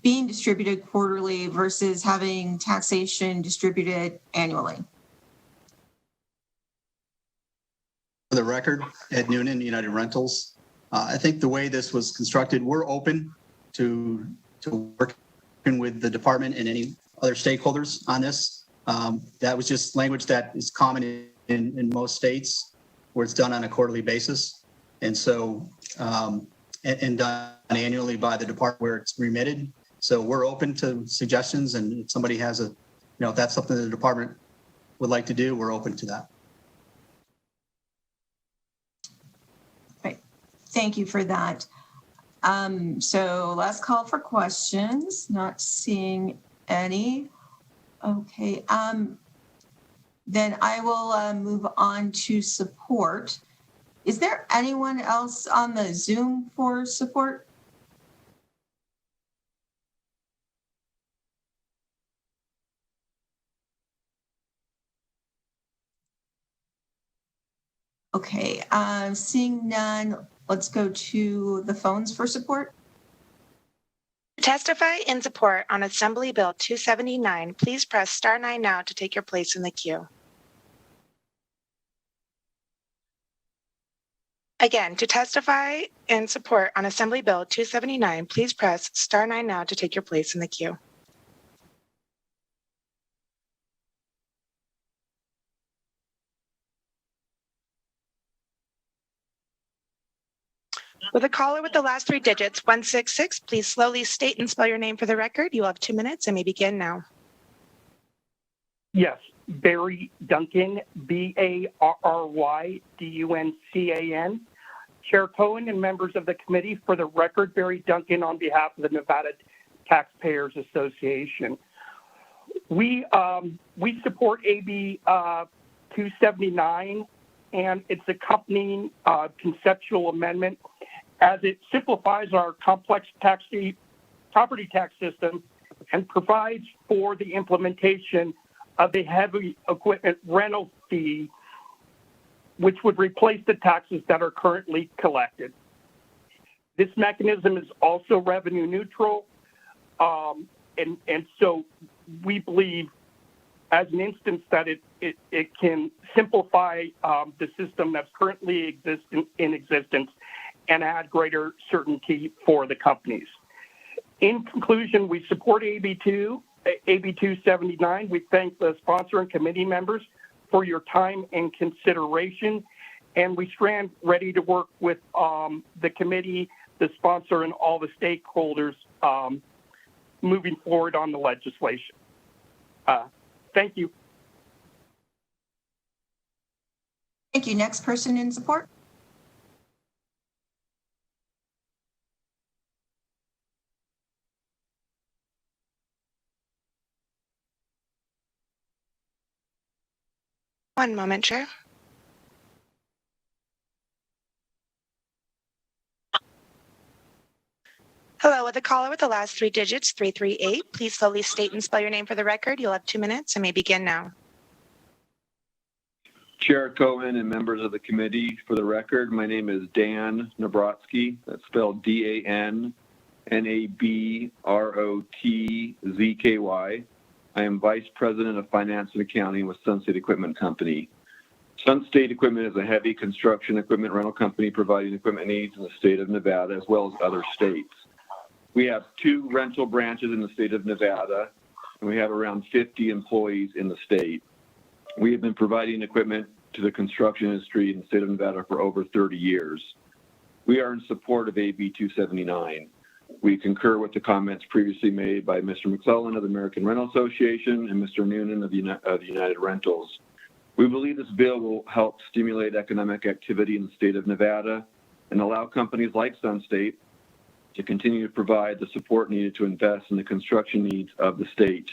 being distributed quarterly versus having taxation distributed annually? For the record, Ed Noonan, United Rentals. I think the way this was constructed, we're open to working with the department and any other stakeholders on this. That was just language that is common in most states where it's done on a quarterly basis. And so, and done annually by the department where it's remitted. So we're open to suggestions, and if somebody has if that's something the department would like to do, we're open to that. Right. Thank you for that. So last call for questions. Not seeing any. Okay. Then I will move on to support. Is there anyone else on the Zoom for support? Okay, seeing none, let's go to the phones for support. To testify in support on Assembly Bill 279, please press star 9 now to take your place in the queue. Again, to testify in support on Assembly Bill 279, please press star 9 now to take your place in the queue. With a caller with the last 3 digits, 166, please slowly state and spell your name for the record. You will have 2 minutes and may begin now. Yes, Barry Duncan, BarryDuncan. Chair Cohen and members of the committee, for the record, Barry Duncan on behalf of the Nevada Taxpayers Association. We support AB 279 and its accompanying conceptual amendment as it simplifies our complex property tax system and provides for the implementation of a heavy equipment rental fee, which would replace the taxes that are currently collected. This mechanism is also revenue neutral, and so we believe, as an instance, that it can simplify the system that's currently in existence and add greater certainty for the companies. In conclusion, we support AB 279. We thank the sponsor and committee members for your time and consideration, and we stand ready to work with the committee, the sponsor, and all the stakeholders moving forward on the legislation. Thank you. Thank you. Next person in support. One moment, Chair. Hello, with a caller with the last 3 digits, 338. Please slowly state and spell your name for the record. You'll have 2 minutes and may begin now. Chair Cohen and members of the committee, for the record, my name is Dan Nabrotsky. That's spelled DANNABROTZKY. I am Vice President of Finance and Accounting with Sunstate Equipment Company. Sunstate Equipment is a heavy construction equipment rental company providing equipment needs in the state of Nevada as well as other states. We have 2 rental branches in the state of Nevada, and we have around 50 employees in the state. We have been providing equipment to the construction industry in the state of Nevada for over 30 years. We are in support of AB 279. We concur with the comments previously made by Mr. McClellan of the American Rental Association and Mr. Noonan of United Rentals. We believe this bill will help stimulate economic activity in the state of Nevada and allow companies like Sunstate to continue to provide the support needed to invest in the construction needs of the state.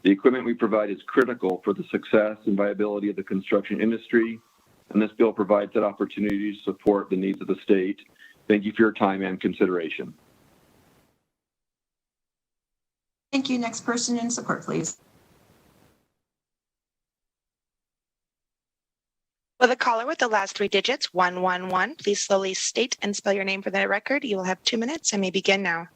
The equipment we provide is critical for the success and viability of the construction industry, and this bill provides that opportunity to support the needs of the state. Thank you for your time and consideration. Thank you. Next person in support, please. With a caller with the last 3 digits, 111, please slowly state and spell your name for the record. You will have 2 minutes and may begin now.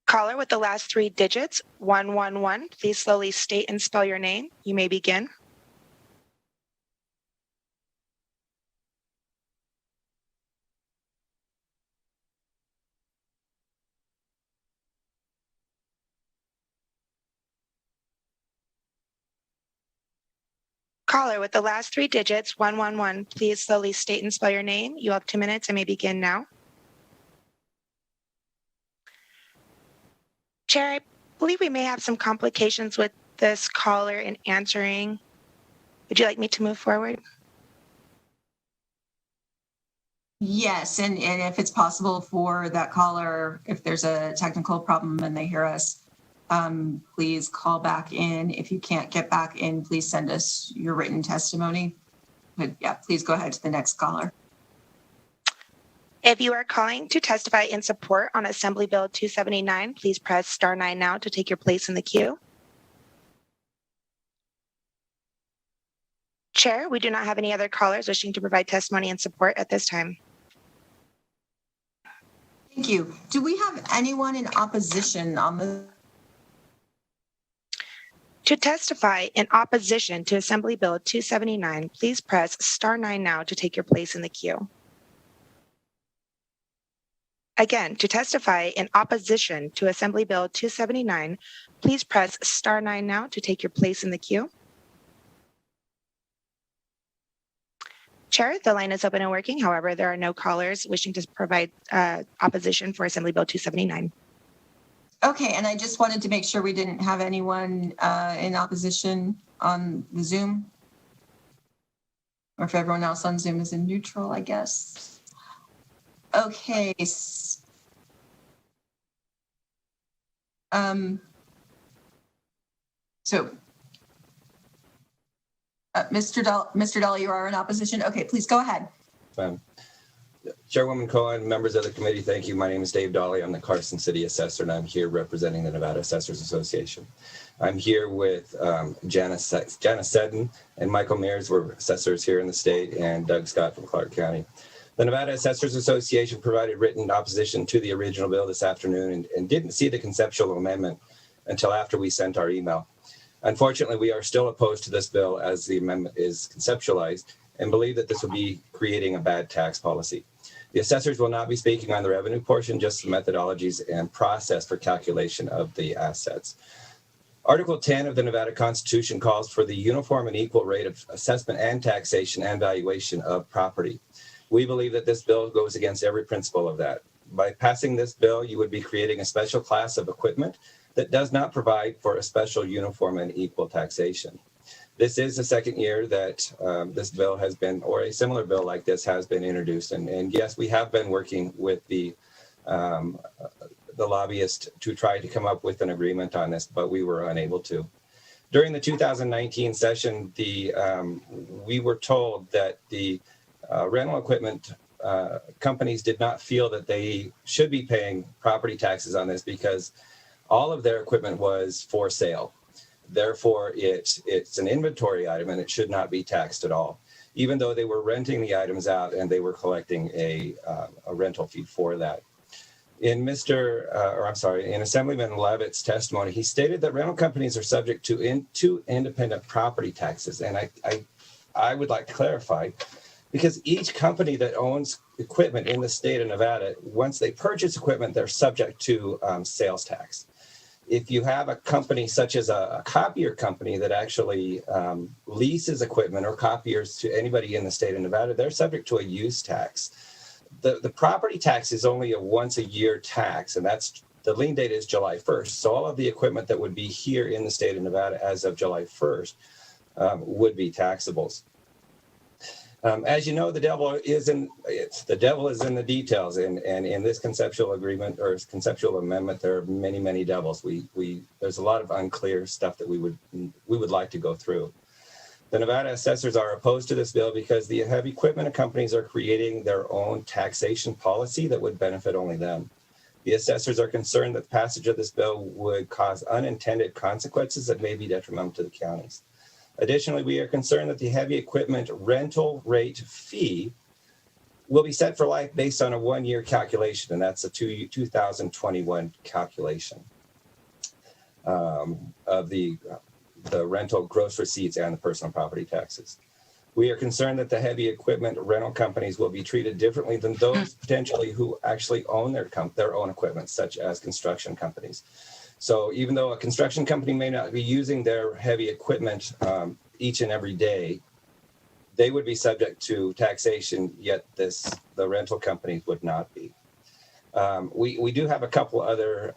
Caller with the last 3 digits, 111, please slowly state and spell your name. You may begin. Caller with the last 3 digits, 111, please slowly state and spell your name. You have 2 minutes and may begin now. Chair, I believe we may have some complications with this caller in answering. Would you like me to move forward? Yes, and if it's possible for that caller, if there's a technical problem and they hear us, please call back in. If you can't get back in, please send us your written testimony. But yeah, please go ahead to the next caller. If you are calling to testify in support on Assembly Bill 279, please press star 9 now to take your place in the queue. Chair, we do not have any other callers wishing to provide testimony in support at this time. Thank you. Do we have anyone in opposition on the? To testify in opposition to Assembly Bill 279, please press star 9 now to take your place in the queue. Again, to testify in opposition to Assembly Bill 279, please press star 9 now to take your place in the queue. Chair, the line is open and working. However, there are no callers wishing to provide opposition for Assembly Bill 279. Okay, and I just wanted to make sure we didn't have anyone in opposition on the Zoom. Or if everyone else on Zoom is in neutral, I guess. Okay. Mr. Dahl, you are in opposition. Okay, please go ahead. Chairwoman Cohen, members of the committee, thank you. My name is Dave Dolly. I'm the Carson City Assessor, and I'm here representing the Nevada Assessors Association. I'm here with Janice Seddon and Michael Mears. We're assessors here in the state, and Doug Scott from Clark County. The Nevada Assessors Association provided written opposition to the original bill this afternoon and didn't see the conceptual amendment until after we sent our email. Unfortunately, we are still opposed to this bill as the amendment is conceptualized and believe that this will be creating a bad tax policy. The assessors will not be speaking on the revenue portion, just the methodologies and process for calculation of the assets. Article 10 of the Nevada Constitution calls for the uniform and equal rate of assessment and taxation and valuation of property. We believe that this bill goes against every principle of that. By passing this bill, you would be creating a special class of equipment that does not provide for a special uniform and equal taxation. This is the second year that this bill has been, or a similar bill like this has been introduced. And yes, we have been working with the lobbyist to try to come up with an agreement on this, but we were unable to. During the 2019 session, we were told that the rental equipment companies did not feel that they should be paying property taxes on this because all of their equipment was for sale. Therefore, it's an inventory item and it should not be taxed at all, even though they were renting the items out and they were collecting a rental fee for that. In Assemblyman Levitt's testimony, he stated that rental companies are subject to two independent property taxes. And I would like to clarify, because each company that owns equipment in the state of Nevada, once they purchase equipment, they're subject to sales tax. If you have a company such as a copier company that actually leases equipment or copiers to anybody in the state of Nevada, they're subject to a use tax. The property tax is only a once a year tax, and that's the lien date is July 1st. So all of the equipment that would be here in the state of Nevada as of July 1st would be taxables. As you know, the devil is in the details, and in this conceptual agreement or conceptual amendment, there are many, many devils. There's a lot of unclear stuff that we would like to go through. The Nevada assessors are opposed to this bill because the heavy equipment companies are creating their own taxation policy that would benefit only them. The assessors are concerned that the passage of this bill would cause unintended consequences that may be detrimental to the counties. Additionally, we are concerned that the heavy equipment rental rate fee will be set for life based on a one-year calculation, and that's a 2021 calculation of the rental gross receipts and the personal property taxes. We are concerned that the heavy equipment rental companies will be treated differently than those potentially who actually own their own equipment, such as construction companies. So even though a construction company may not be using their heavy equipment each and every day, they would be subject to taxation, yet the rental companies would not be. We do have a couple other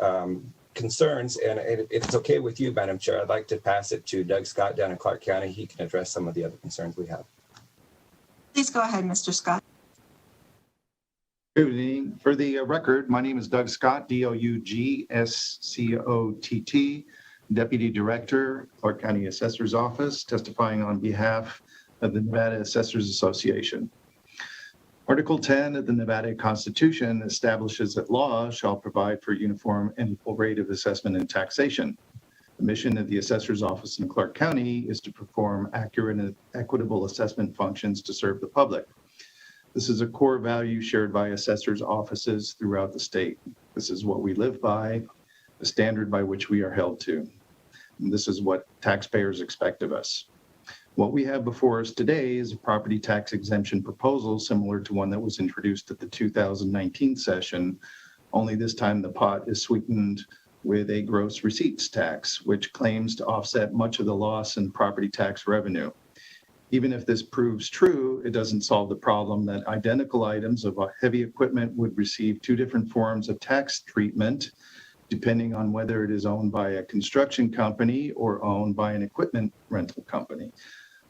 concerns, and if it's okay with you, Madam Chair, I'd like to pass it to Doug Scott down in Clark County. He can address some of the other concerns we have. Please go ahead, Mr. Scott. Good evening. For the record, my name is Doug Scott, D-O-U-G-S-C-O-T-T, Deputy Director, Clark County Assessor's Office, testifying on behalf of the Nevada Assessors Association. Article 10 of the Nevada Constitution establishes that law shall provide for uniform and equal rate of assessment and taxation. The mission of the Assessor's Office in Clark County is to perform accurate and equitable assessment functions to serve the public. This is a core value shared by assessors' offices throughout the state. This is what we live by, the standard by which we are held to. And this is what taxpayers expect of us. What we have before us today is a property tax exemption proposal similar to one that was introduced at the 2019 session, only this time the pot is sweetened with a gross receipts tax, which claims to offset much of the loss in property tax revenue. Even if this proves true, it doesn't solve the problem that identical items of heavy equipment would receive two different forms of tax treatment, depending on whether it is owned by a construction company or owned by an equipment rental company.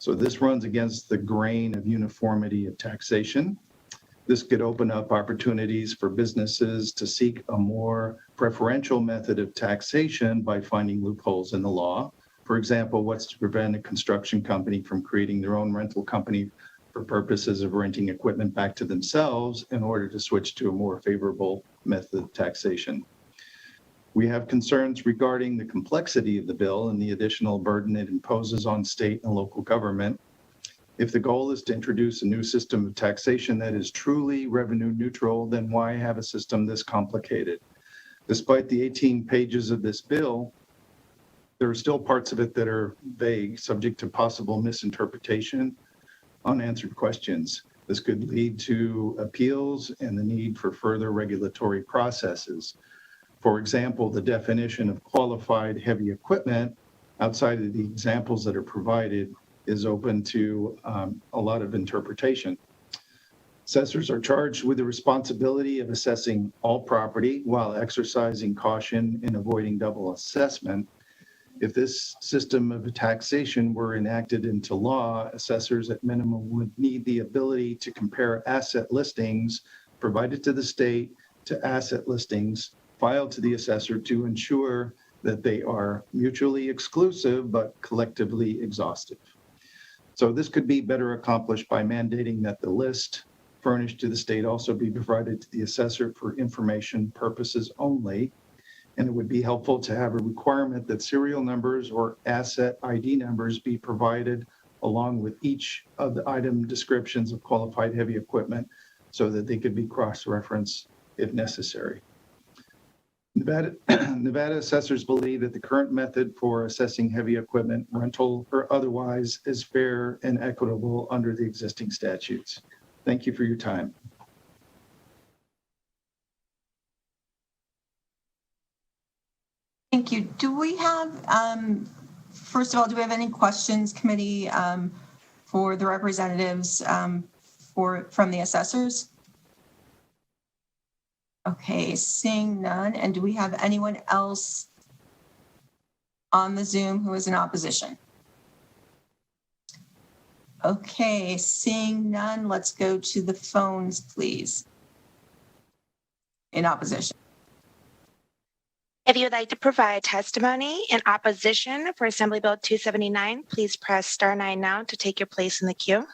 So this runs against the grain of uniformity of taxation. This could open up opportunities for businesses to seek a more preferential method of taxation by finding loopholes in the law. For example, what's to prevent a construction company from creating their own rental company for purposes of renting equipment back to themselves in order to switch to a more favorable method of taxation? We have concerns regarding the complexity of the bill and the additional burden it imposes on state and local government. If the goal is to introduce a new system of taxation that is truly revenue neutral, then why have a system this complicated? Despite the 18 pages of this bill, there are still parts of it that are vague, subject to possible misinterpretation, unanswered questions. This could lead to appeals and the need for further regulatory processes. For example, the definition of qualified heavy equipment outside of the examples that are provided is open to a lot of interpretation. Assessors are charged with the responsibility of assessing all property while exercising caution in avoiding double assessment. If this system of taxation were enacted into law, assessors at minimum would need the ability to compare asset listings provided to the state to asset listings filed to the assessor to ensure that they are mutually exclusive but collectively exhaustive. So this could be better accomplished by mandating that the list furnished to the state also be provided to the assessor for information purposes only. And it would be helpful to have a requirement that serial numbers or asset ID numbers be provided along with each of the item descriptions of qualified heavy equipment so that they could be cross-referenced if necessary. Nevada assessors believe that the current method for assessing heavy equipment, rental or otherwise, is fair and equitable under the existing statutes. Thank you for your time. Thank you. Do we have, first of all, do we have any questions, committee, for the representatives from the assessors? Okay, seeing none. And do we have anyone else on the Zoom who is in opposition? Okay, seeing none, let's go to the phones, please. In opposition. If you would like to provide testimony in opposition for Assembly Bill 279, please press star 9 now to take your place in the queue.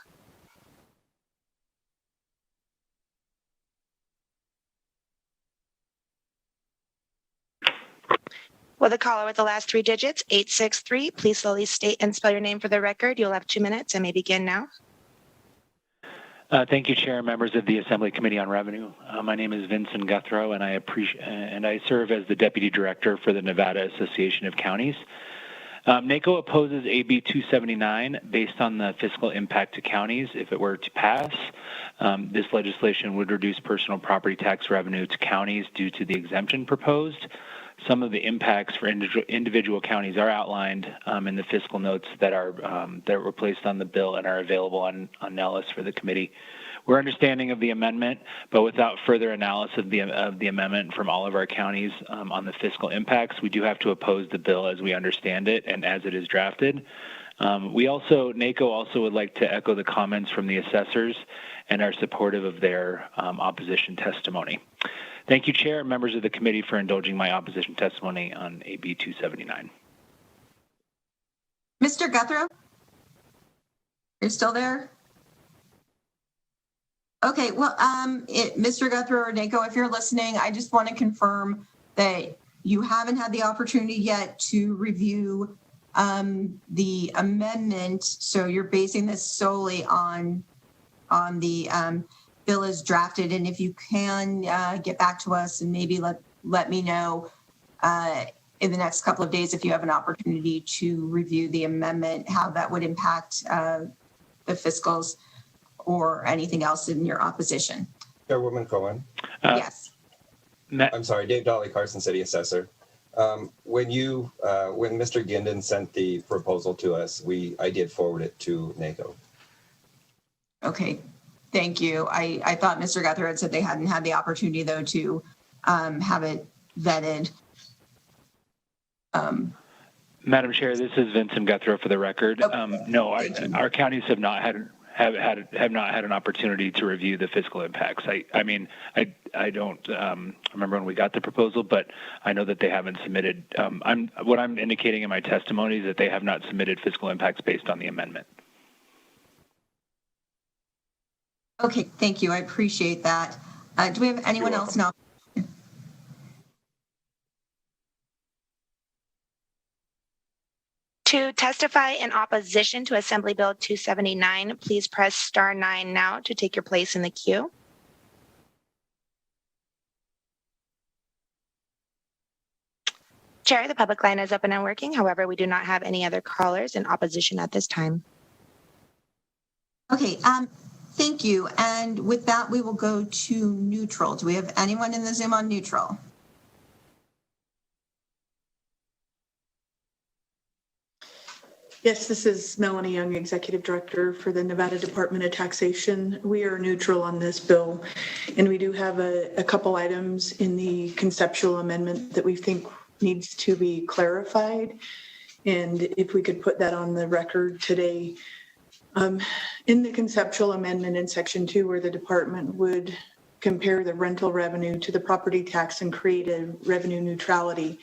Will the caller with the last 3 digits, 863, please slowly state and spell your name for the record. You'll have 2 minutes and may begin now. Thank you, Chair and members of the Assembly Committee on Revenue. My name is Vincent Guthrow, and I serve as the Deputy Director for the Nevada Association of Counties. NACO opposes AB 279 based on the fiscal impact to counties. If it were to pass, this legislation would reduce personal property tax revenue to counties due to the exemption proposed. Some of the impacts for individual counties are outlined in the fiscal notes that were placed on the bill and are available on Nellis for the committee. We're understanding of the amendment, but without further analysis of the amendment from all of our counties on the fiscal impacts, we do have to oppose the bill as we understand it and as it is drafted. NACO also would like to echo the comments from the assessors and are supportive of their opposition testimony. Thank you, Chair and members of the committee, for indulging my opposition testimony on AB 279. Mr. Guthrow? You're still there? Okay, well, Mr. Guthrie or NACO, if you're listening, I just want to confirm that you haven't had the opportunity yet to review the amendment. So you're basing this solely on the bill as drafted. And if you can get back to us and maybe let me know in the next couple of days if you have an opportunity to review the amendment, how that would impact the fiscals or anything else in your opposition. Chairwoman Cohen. Yes. I'm sorry, Dave Dolly, Carson City Assessor. When Mr. Ginden sent the proposal to us, I did forward it to NACO. Okay, thank you. I thought Mr. Guthrie had said they hadn't had the opportunity though to have it vetted. Madam Chair, this is Vincent Guthrie for the record. No, our counties have not had an opportunity to review the fiscal impacts. I don't remember when we got the proposal, but I know that they haven't submitted. What I'm indicating in my testimony is that they have not submitted fiscal impacts based on the amendment. Okay, thank you. I appreciate that. Do we have anyone else now? To testify in opposition to Assembly Bill 279, please press star 9 now to take your place in the queue. Chair, the public line is open and working. However, we do not have any other callers in opposition at this time. Okay, thank you. And with that, we will go to neutral. Do we have anyone in the Zoom on neutral? Yes, this is Melanie Young, Executive Director for the Nevada Department of Taxation. We are neutral on this bill, and we do have a couple items in the conceptual amendment that we think needs to be clarified. And if we could put that on the record today. In the conceptual amendment in Section 2, where the department would compare the rental revenue to the property tax and create a revenue neutrality.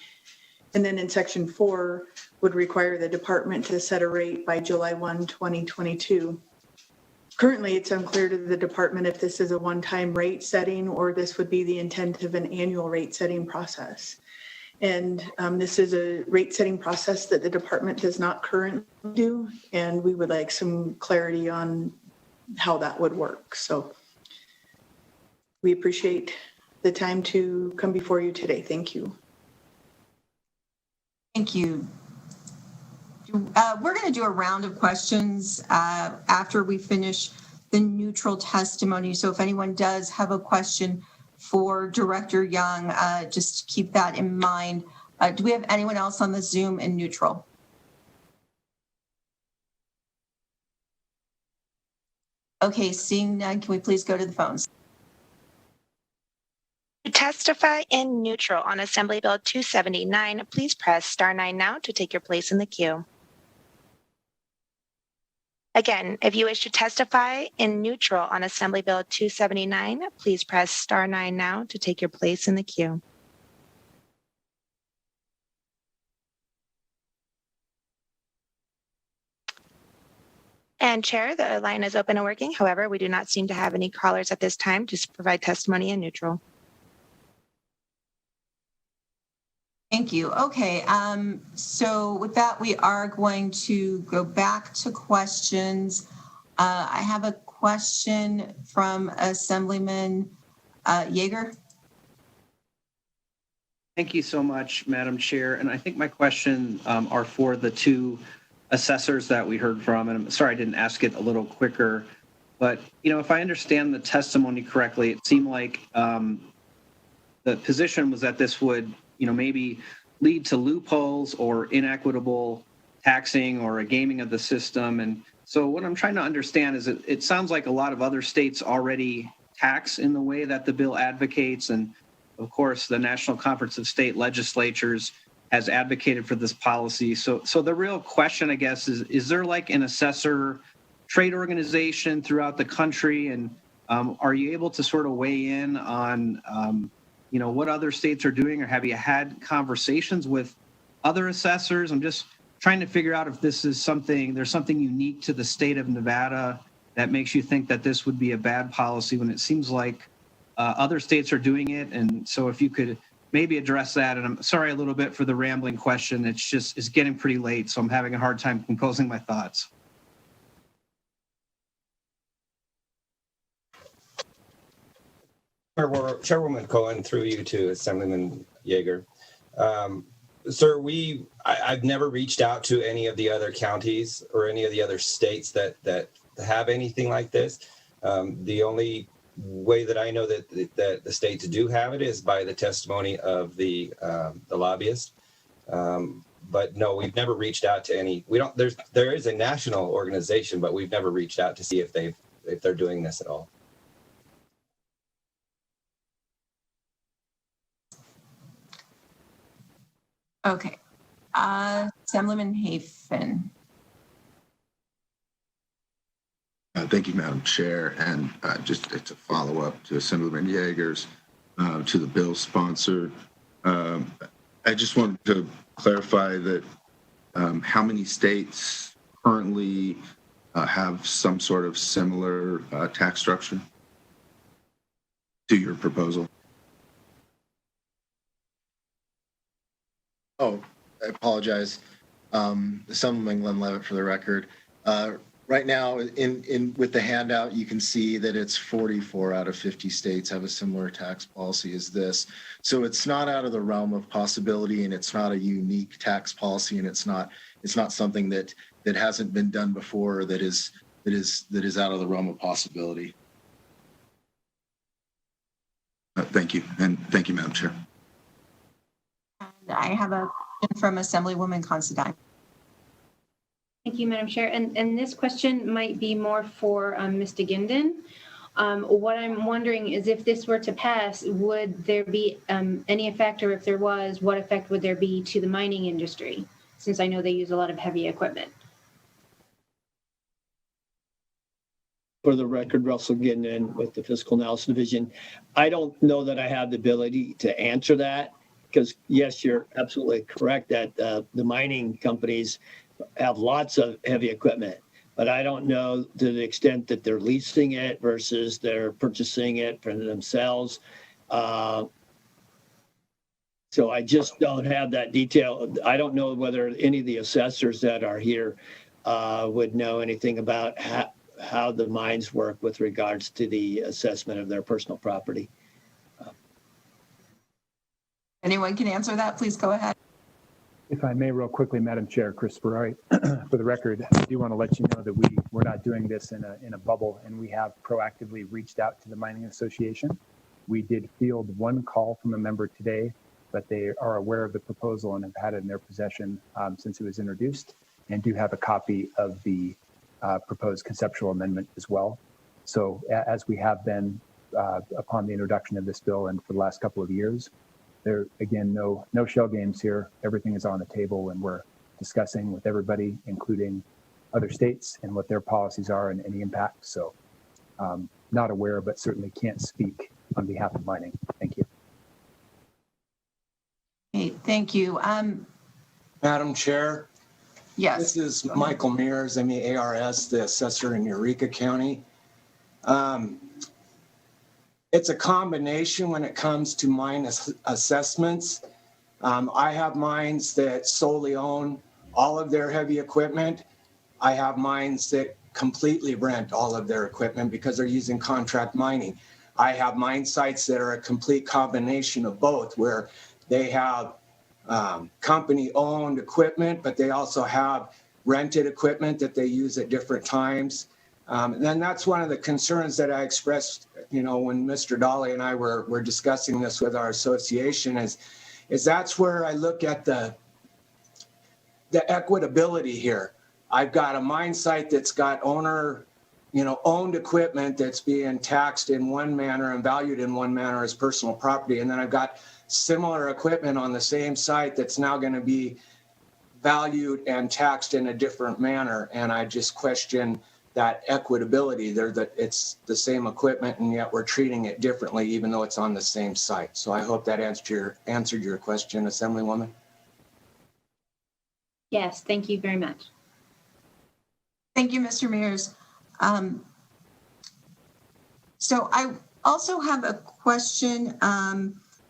And then in Section 4, would require the department to set a rate by July 1, 2022. Currently, it's unclear to the department if this is a one-time rate setting or this would be the intent of an annual rate setting process. And this is a rate setting process that the department does not currently do, and we would like some clarity on how that would work. So we appreciate the time to come before you today. Thank you. Thank you. We're going to do a round of questions after we finish the neutral testimony. So if anyone does have a question for Director Young, just keep that in mind. Do we have anyone else on the Zoom in neutral? Okay, seeing none, can we please go to the phones? To testify in neutral on Assembly Bill 279, please press star 9 now to take your place in the queue. Again, if you wish to testify in neutral on Assembly Bill 279, please press star 9 now to take your place in the queue. And Chair, the line is open and working. However, we do not seem to have any callers at this time to provide testimony in neutral. Thank you. Okay, so with that, we are going to go back to questions. I have a question from Assemblyman Yeager. Thank you so much, Madam Chair. And I think my question are for the two assessors that we heard from. And I'm sorry I didn't ask it a little quicker. But, you know, if I understand the testimony correctly, it seemed like the position was that this would, you know, maybe lead to loopholes or inequitable taxing or a gaming of the system. And so what I'm trying to understand is it sounds like a lot of other states already tax in the way that the bill advocates. And of course, the National Conference of State Legislatures has advocated for this policy. So the real question, I guess, is there like an assessor trade organization throughout the country? And are you able to sort of weigh in on you know, what other states are doing, or have you had conversations with other assessors? I'm just trying to figure out if this is something, there's something unique to the state of Nevada that makes you think that this would be a bad policy when it seems like other states are doing it? And so if you could maybe address that. And I'm sorry a little bit for the rambling question. It's getting pretty late, so I'm having a hard time composing my thoughts. Chairwoman Cohen, through you to Assemblyman Yeager. Sir, I've never reached out to any of the other counties or any of the other states that have anything like this. The only way that I know that the states do have it is by the testimony of the lobbyist. But no, we've never reached out to any. There is a national organization, but we've never reached out to see if they're doing this at all. Okay. Assemblyman Hafen. Thank you, Madam Chair. And just it's a follow-up to Assemblyman Yeager's, to the bill sponsor. I just wanted to clarify that how many states currently have some sort of similar tax structure to your proposal? Oh, I apologize. Assemblyman Glenn Levitt for the record. Right now, with the handout, you can see that it's 44 out of 50 states have a similar tax policy as this. So it's not out of the realm of possibility, and it's not a unique tax policy, and it's not something that hasn't been done before, or that is out of the realm of possibility. Thank you, and thank you, Madam Chair. And I have a question from Assemblywoman Considine. Thank you, Madam Chair. And this question might be more for Mr. Gindin. What I'm wondering is, if this were to pass, would there be any effect, or if there was, what effect would there be to the mining industry, since I know they use a lot of heavy equipment? For the record, Russell Gindin with the Fiscal Analysis Division. I don't know that I have the ability to answer that, because yes, you're absolutely correct that the mining companies have lots of heavy equipment, but I don't know to the extent that they're leasing it versus they're purchasing it for themselves. So I just don't have that detail. I don't know whether any of the assessors that are here would know anything about how the mines work with regards to the assessment of their personal property. Anyone can answer that, please go ahead. If I may, real quickly, Madam Chair, Chris Ferrari, for the record, I do want to let you know that we're not doing this in a bubble, and we have proactively reached out to the Mining Association. We did field one call from a member today, but they are aware of the proposal and have had it in their possession since it was introduced, and do have a copy of the proposed conceptual amendment as well. So as we have been upon the introduction of this bill and for the last couple of years, there, again, no shell games here. Everything is on the table, and we're discussing with everybody, including other states, and what their policies are and any impact. So not aware, but certainly can't speak on behalf of mining. Thank you. Okay, thank you. Madam Chair. Yes. This is Michael Mears, MEARS, the assessor in Eureka County. It's a combination when it comes to mine assessments. I have mines that solely own all of their heavy equipment. I have mines that completely rent all of their equipment because they're using contract mining. I have mine sites that are a complete combination of both, where they have company-owned equipment, but they also have rented equipment that they use at different times. And then that's one of the concerns that I expressed, when Mr. Dolly and I were discussing this with our association, is that's where I look at the equitability here. I've got a mine site that's got owned equipment that's being taxed in one manner and valued in one manner as personal property. And then I've got similar equipment on the same site that's now going to be valued and taxed in a different manner. And I just question that equitability there, that it's the same equipment and yet we're treating it differently, even though it's on the same site. So I hope that answered your question, Assemblywoman. Yes, thank you very much. Thank you, Mr. Mears. So I also have a question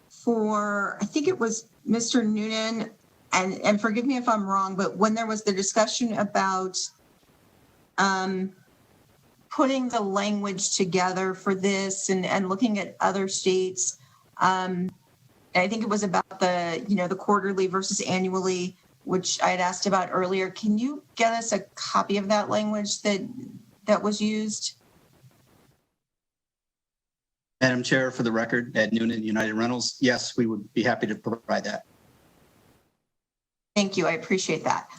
for, I think it was Mr. Noonan, and forgive me if I'm wrong, but when there was the discussion about putting the language together for this and looking at other states, I think it was about the quarterly versus annually, which I had asked about earlier. Can you get us a copy of that language that was used? Madam Chair, for the record, Ed Noonan, United Rentals. Yes, we would be happy to provide that. Thank you. I appreciate that.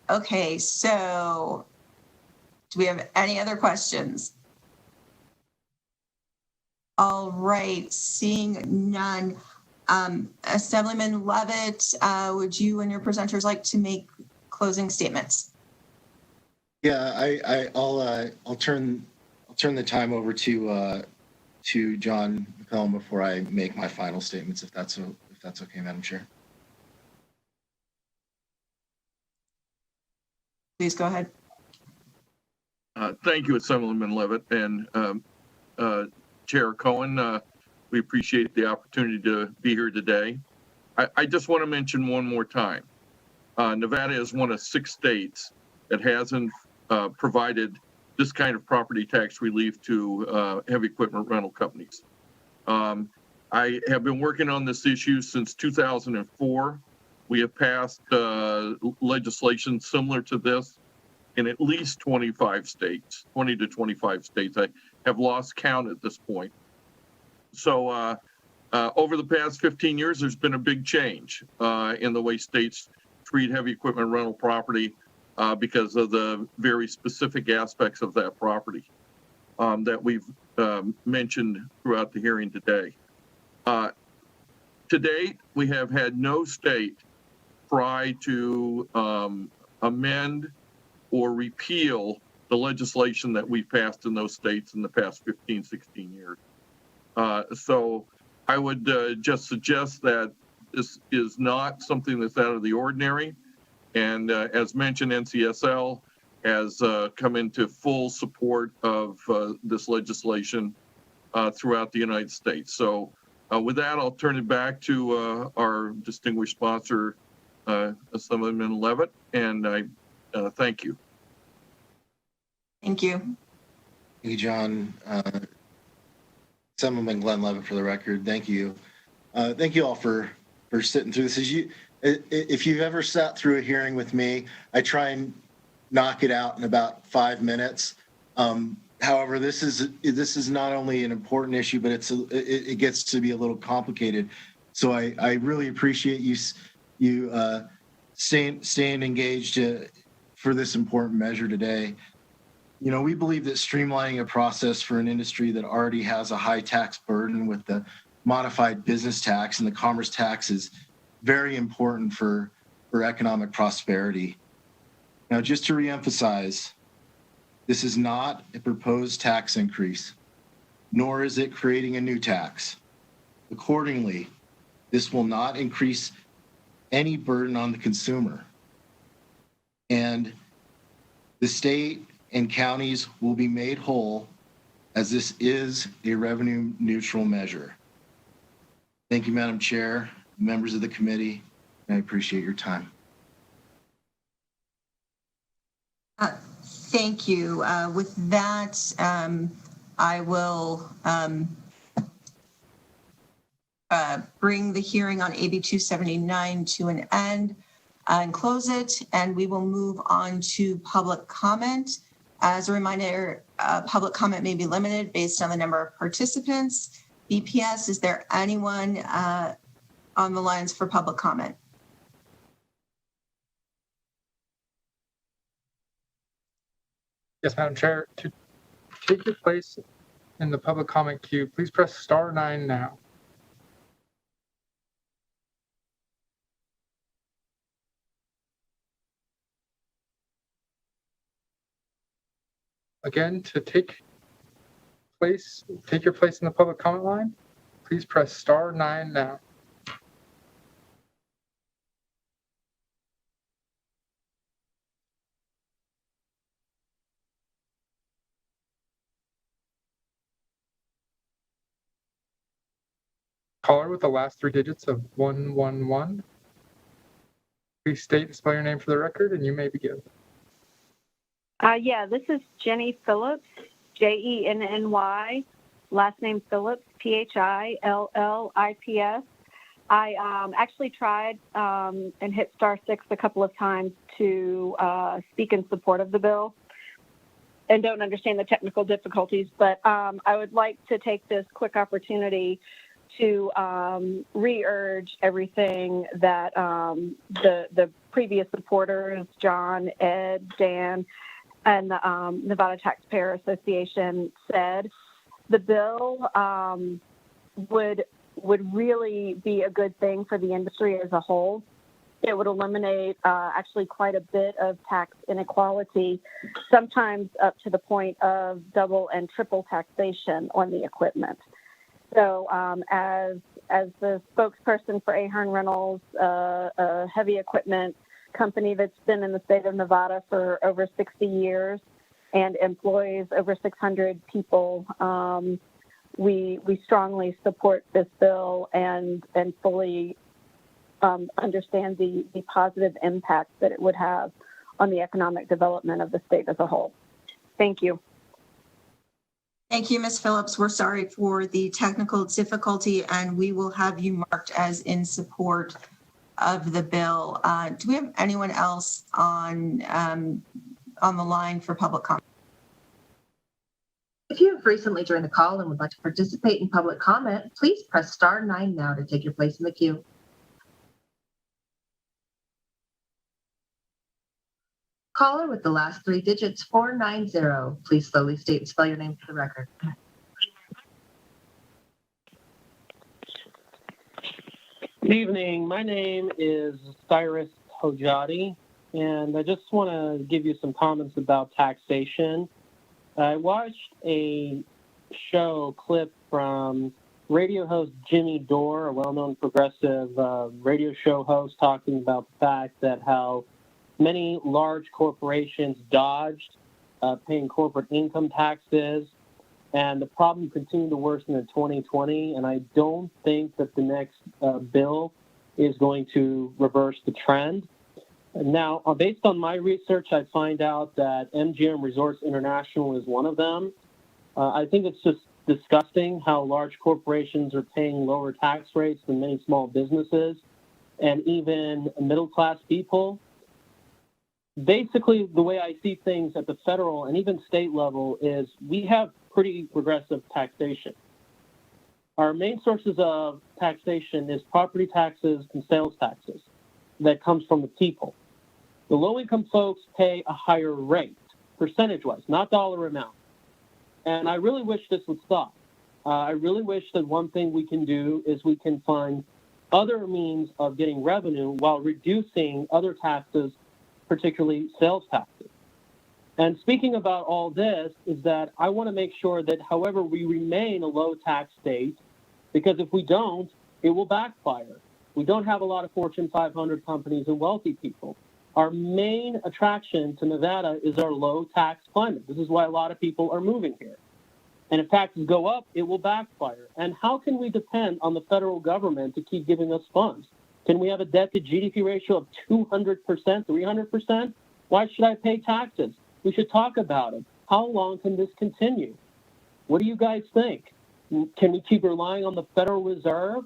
Okay, so do we have any other questions? All right, seeing none. Assemblyman Levitt, would you and your presenters like to make closing statements? Yeah, I'll turn the time over to John McCollum before I make my final statements, if that's okay, Madam Chair. Please go ahead. Thank you, Assemblyman Levitt and Chair Cohen. We appreciate the opportunity to be here today. I just want to mention one more time. Nevada is one of 6 states that hasn't provided this kind of property tax relief to heavy equipment rental companies. I have been working on this issue since 2004. We have passed legislation similar to this in at least 25 states, 20 to 25 states. I have lost count at this point. So over the past 15 years, there's been a big change in the way states treat heavy equipment rental property because of the very specific aspects of that property that we've mentioned throughout the hearing today. To date, we have had no state try to amend or repeal the legislation that we passed in those states in the past 15, 16 years. So I would just suggest that this is not something that's out of the ordinary. And as mentioned, NCSL has come into full support of this legislation throughout the United States. So with that, I'll turn it back to our distinguished sponsor, Assemblyman Levitt, and I thank you. Thank you. Thank you, John. Assemblyman Glenn Levitt, for the record. Thank you. Thank you all for sitting through this. If you've ever sat through a hearing with me, I try and knock it out in about 5 minutes. However, this is not only an important issue, but it gets to be a little complicated. So I really appreciate you staying engaged for this important measure today. You know, we believe that streamlining a process for an industry that already has a high tax burden with the modified business tax and the commerce tax is very important for economic prosperity. Now, just to reemphasize, this is not a proposed tax increase, nor is it creating a new tax. Accordingly, this will not increase any burden on the consumer. And the state and counties will be made whole, as this is a revenue neutral measure. Thank you, Madam Chair, members of the committee, and I appreciate your time. Thank you. With that, I will bring the hearing on AB 279 to an end and close it, and we will move on to public comment. As a reminder, public comment may be limited based on the number of participants. BPS, is there anyone on the lines for public comment? Yes, Madam Chair. To take your place in the public comment queue, please press *9 now. Again, to take your place in the public comment line, please press *9 now. Caller with the last three digits of 111. Please state and spell your name for the record, and you may begin. Yeah, this is Jenny Phillips, Jenny, last name Phillips, Phillips. I actually tried and hit *6 a couple of times to speak in support of the bill and don't understand the technical difficulties, but I would like to take this quick opportunity to re-urge everything that the previous supporters, John, Ed, Dan, and the Nevada Taxpayer Association said. The bill would really be a good thing for the industry as a whole. It would eliminate actually quite a bit of tax inequality, sometimes up to the point of double and triple taxation on the equipment. So as the spokesperson for Ahern Rentals, a heavy equipment company that's been in the state of Nevada for over 60 years and employs over 600 people, we strongly support this bill and fully understand the positive impact that it would have on the economic development of the state as a whole. Thank you. Thank you, Ms. Phillips. We're sorry for the technical difficulty, and we will have you marked as in support of the bill. Do we have anyone else on the line for public comment? If you have recently joined the call and would like to participate in public comment, please press *9 now to take your place in the queue. Caller with the last three digits, 490. Please slowly state and spell your name for the record. Good evening. My name is Cyrus Hojadi, and I just want to give you some comments about taxation. I watched a show clip from radio host Jimmy Dore, a well-known progressive radio show host, talking about the fact that how many large corporations dodged paying corporate income taxes, and the problem continued to worsen in 2020, and I don't think that the next bill is going to reverse the trend. Now, based on my research, I find out that MGM Resorts International is one of them. I think it's just disgusting how large corporations are paying lower tax rates than many small businesses and even middle-class people. Basically, the way I see things at the federal and even state level is we have pretty progressive taxation. Our main sources of taxation is property taxes and sales taxes that comes from the people. The low-income folks pay a higher rate, percentage-wise, not dollar amount. And I really wish this would stop. I really wish that one thing we can do is we can find other means of getting revenue while reducing other taxes, particularly sales taxes. And speaking about all this is that I want to make sure that however we remain a low tax state, because if we don't, it will backfire. We don't have a lot of Fortune 500 companies and wealthy people. Our main attraction to Nevada is our low tax climate. This is why a lot of people are moving here. And if taxes go up, it will backfire. And how can we depend on the federal government to keep giving us funds? Can we have a debt to GDP ratio of 200%, 300%? Why should I pay taxes? We should talk about it. How long can this continue? What do you guys think? Can we keep relying on the Federal Reserve?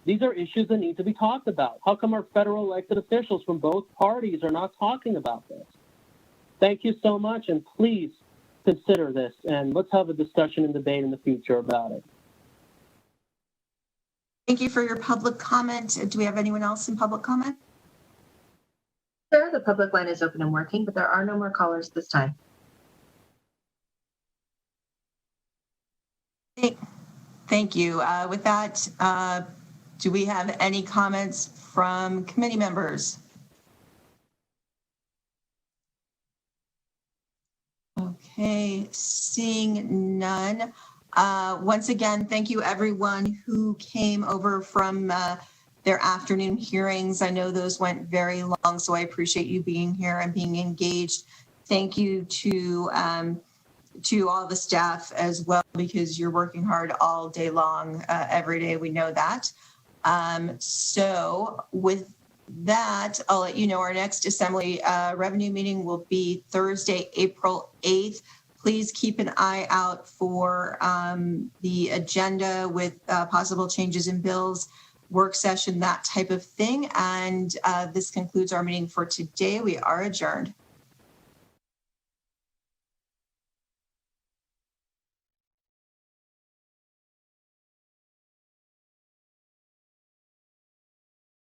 These are issues that need to be talked about. How come our federal elected officials from both parties are not talking about this? Thank you so much, and please consider this, and let's have a discussion and debate in the future about it. Thank you for your public comment. Do we have anyone else in public comment? Sir, the public line is open and working, but there are no more callers this time. Thank you. With that, do we have any comments from committee members? Okay, seeing none. Once again, thank you everyone who came over from their afternoon hearings. I know those went very long, so I appreciate you being here and being engaged. Thank you to to all the staff as well, because you're working hard all day long, every day. We know that. So with that, I'll let you know our next Assembly revenue meeting will be Thursday, April 8th. Please keep an eye out for the agenda with possible changes in bills, work session, that type of thing. And this concludes our meeting for today. We are adjourned.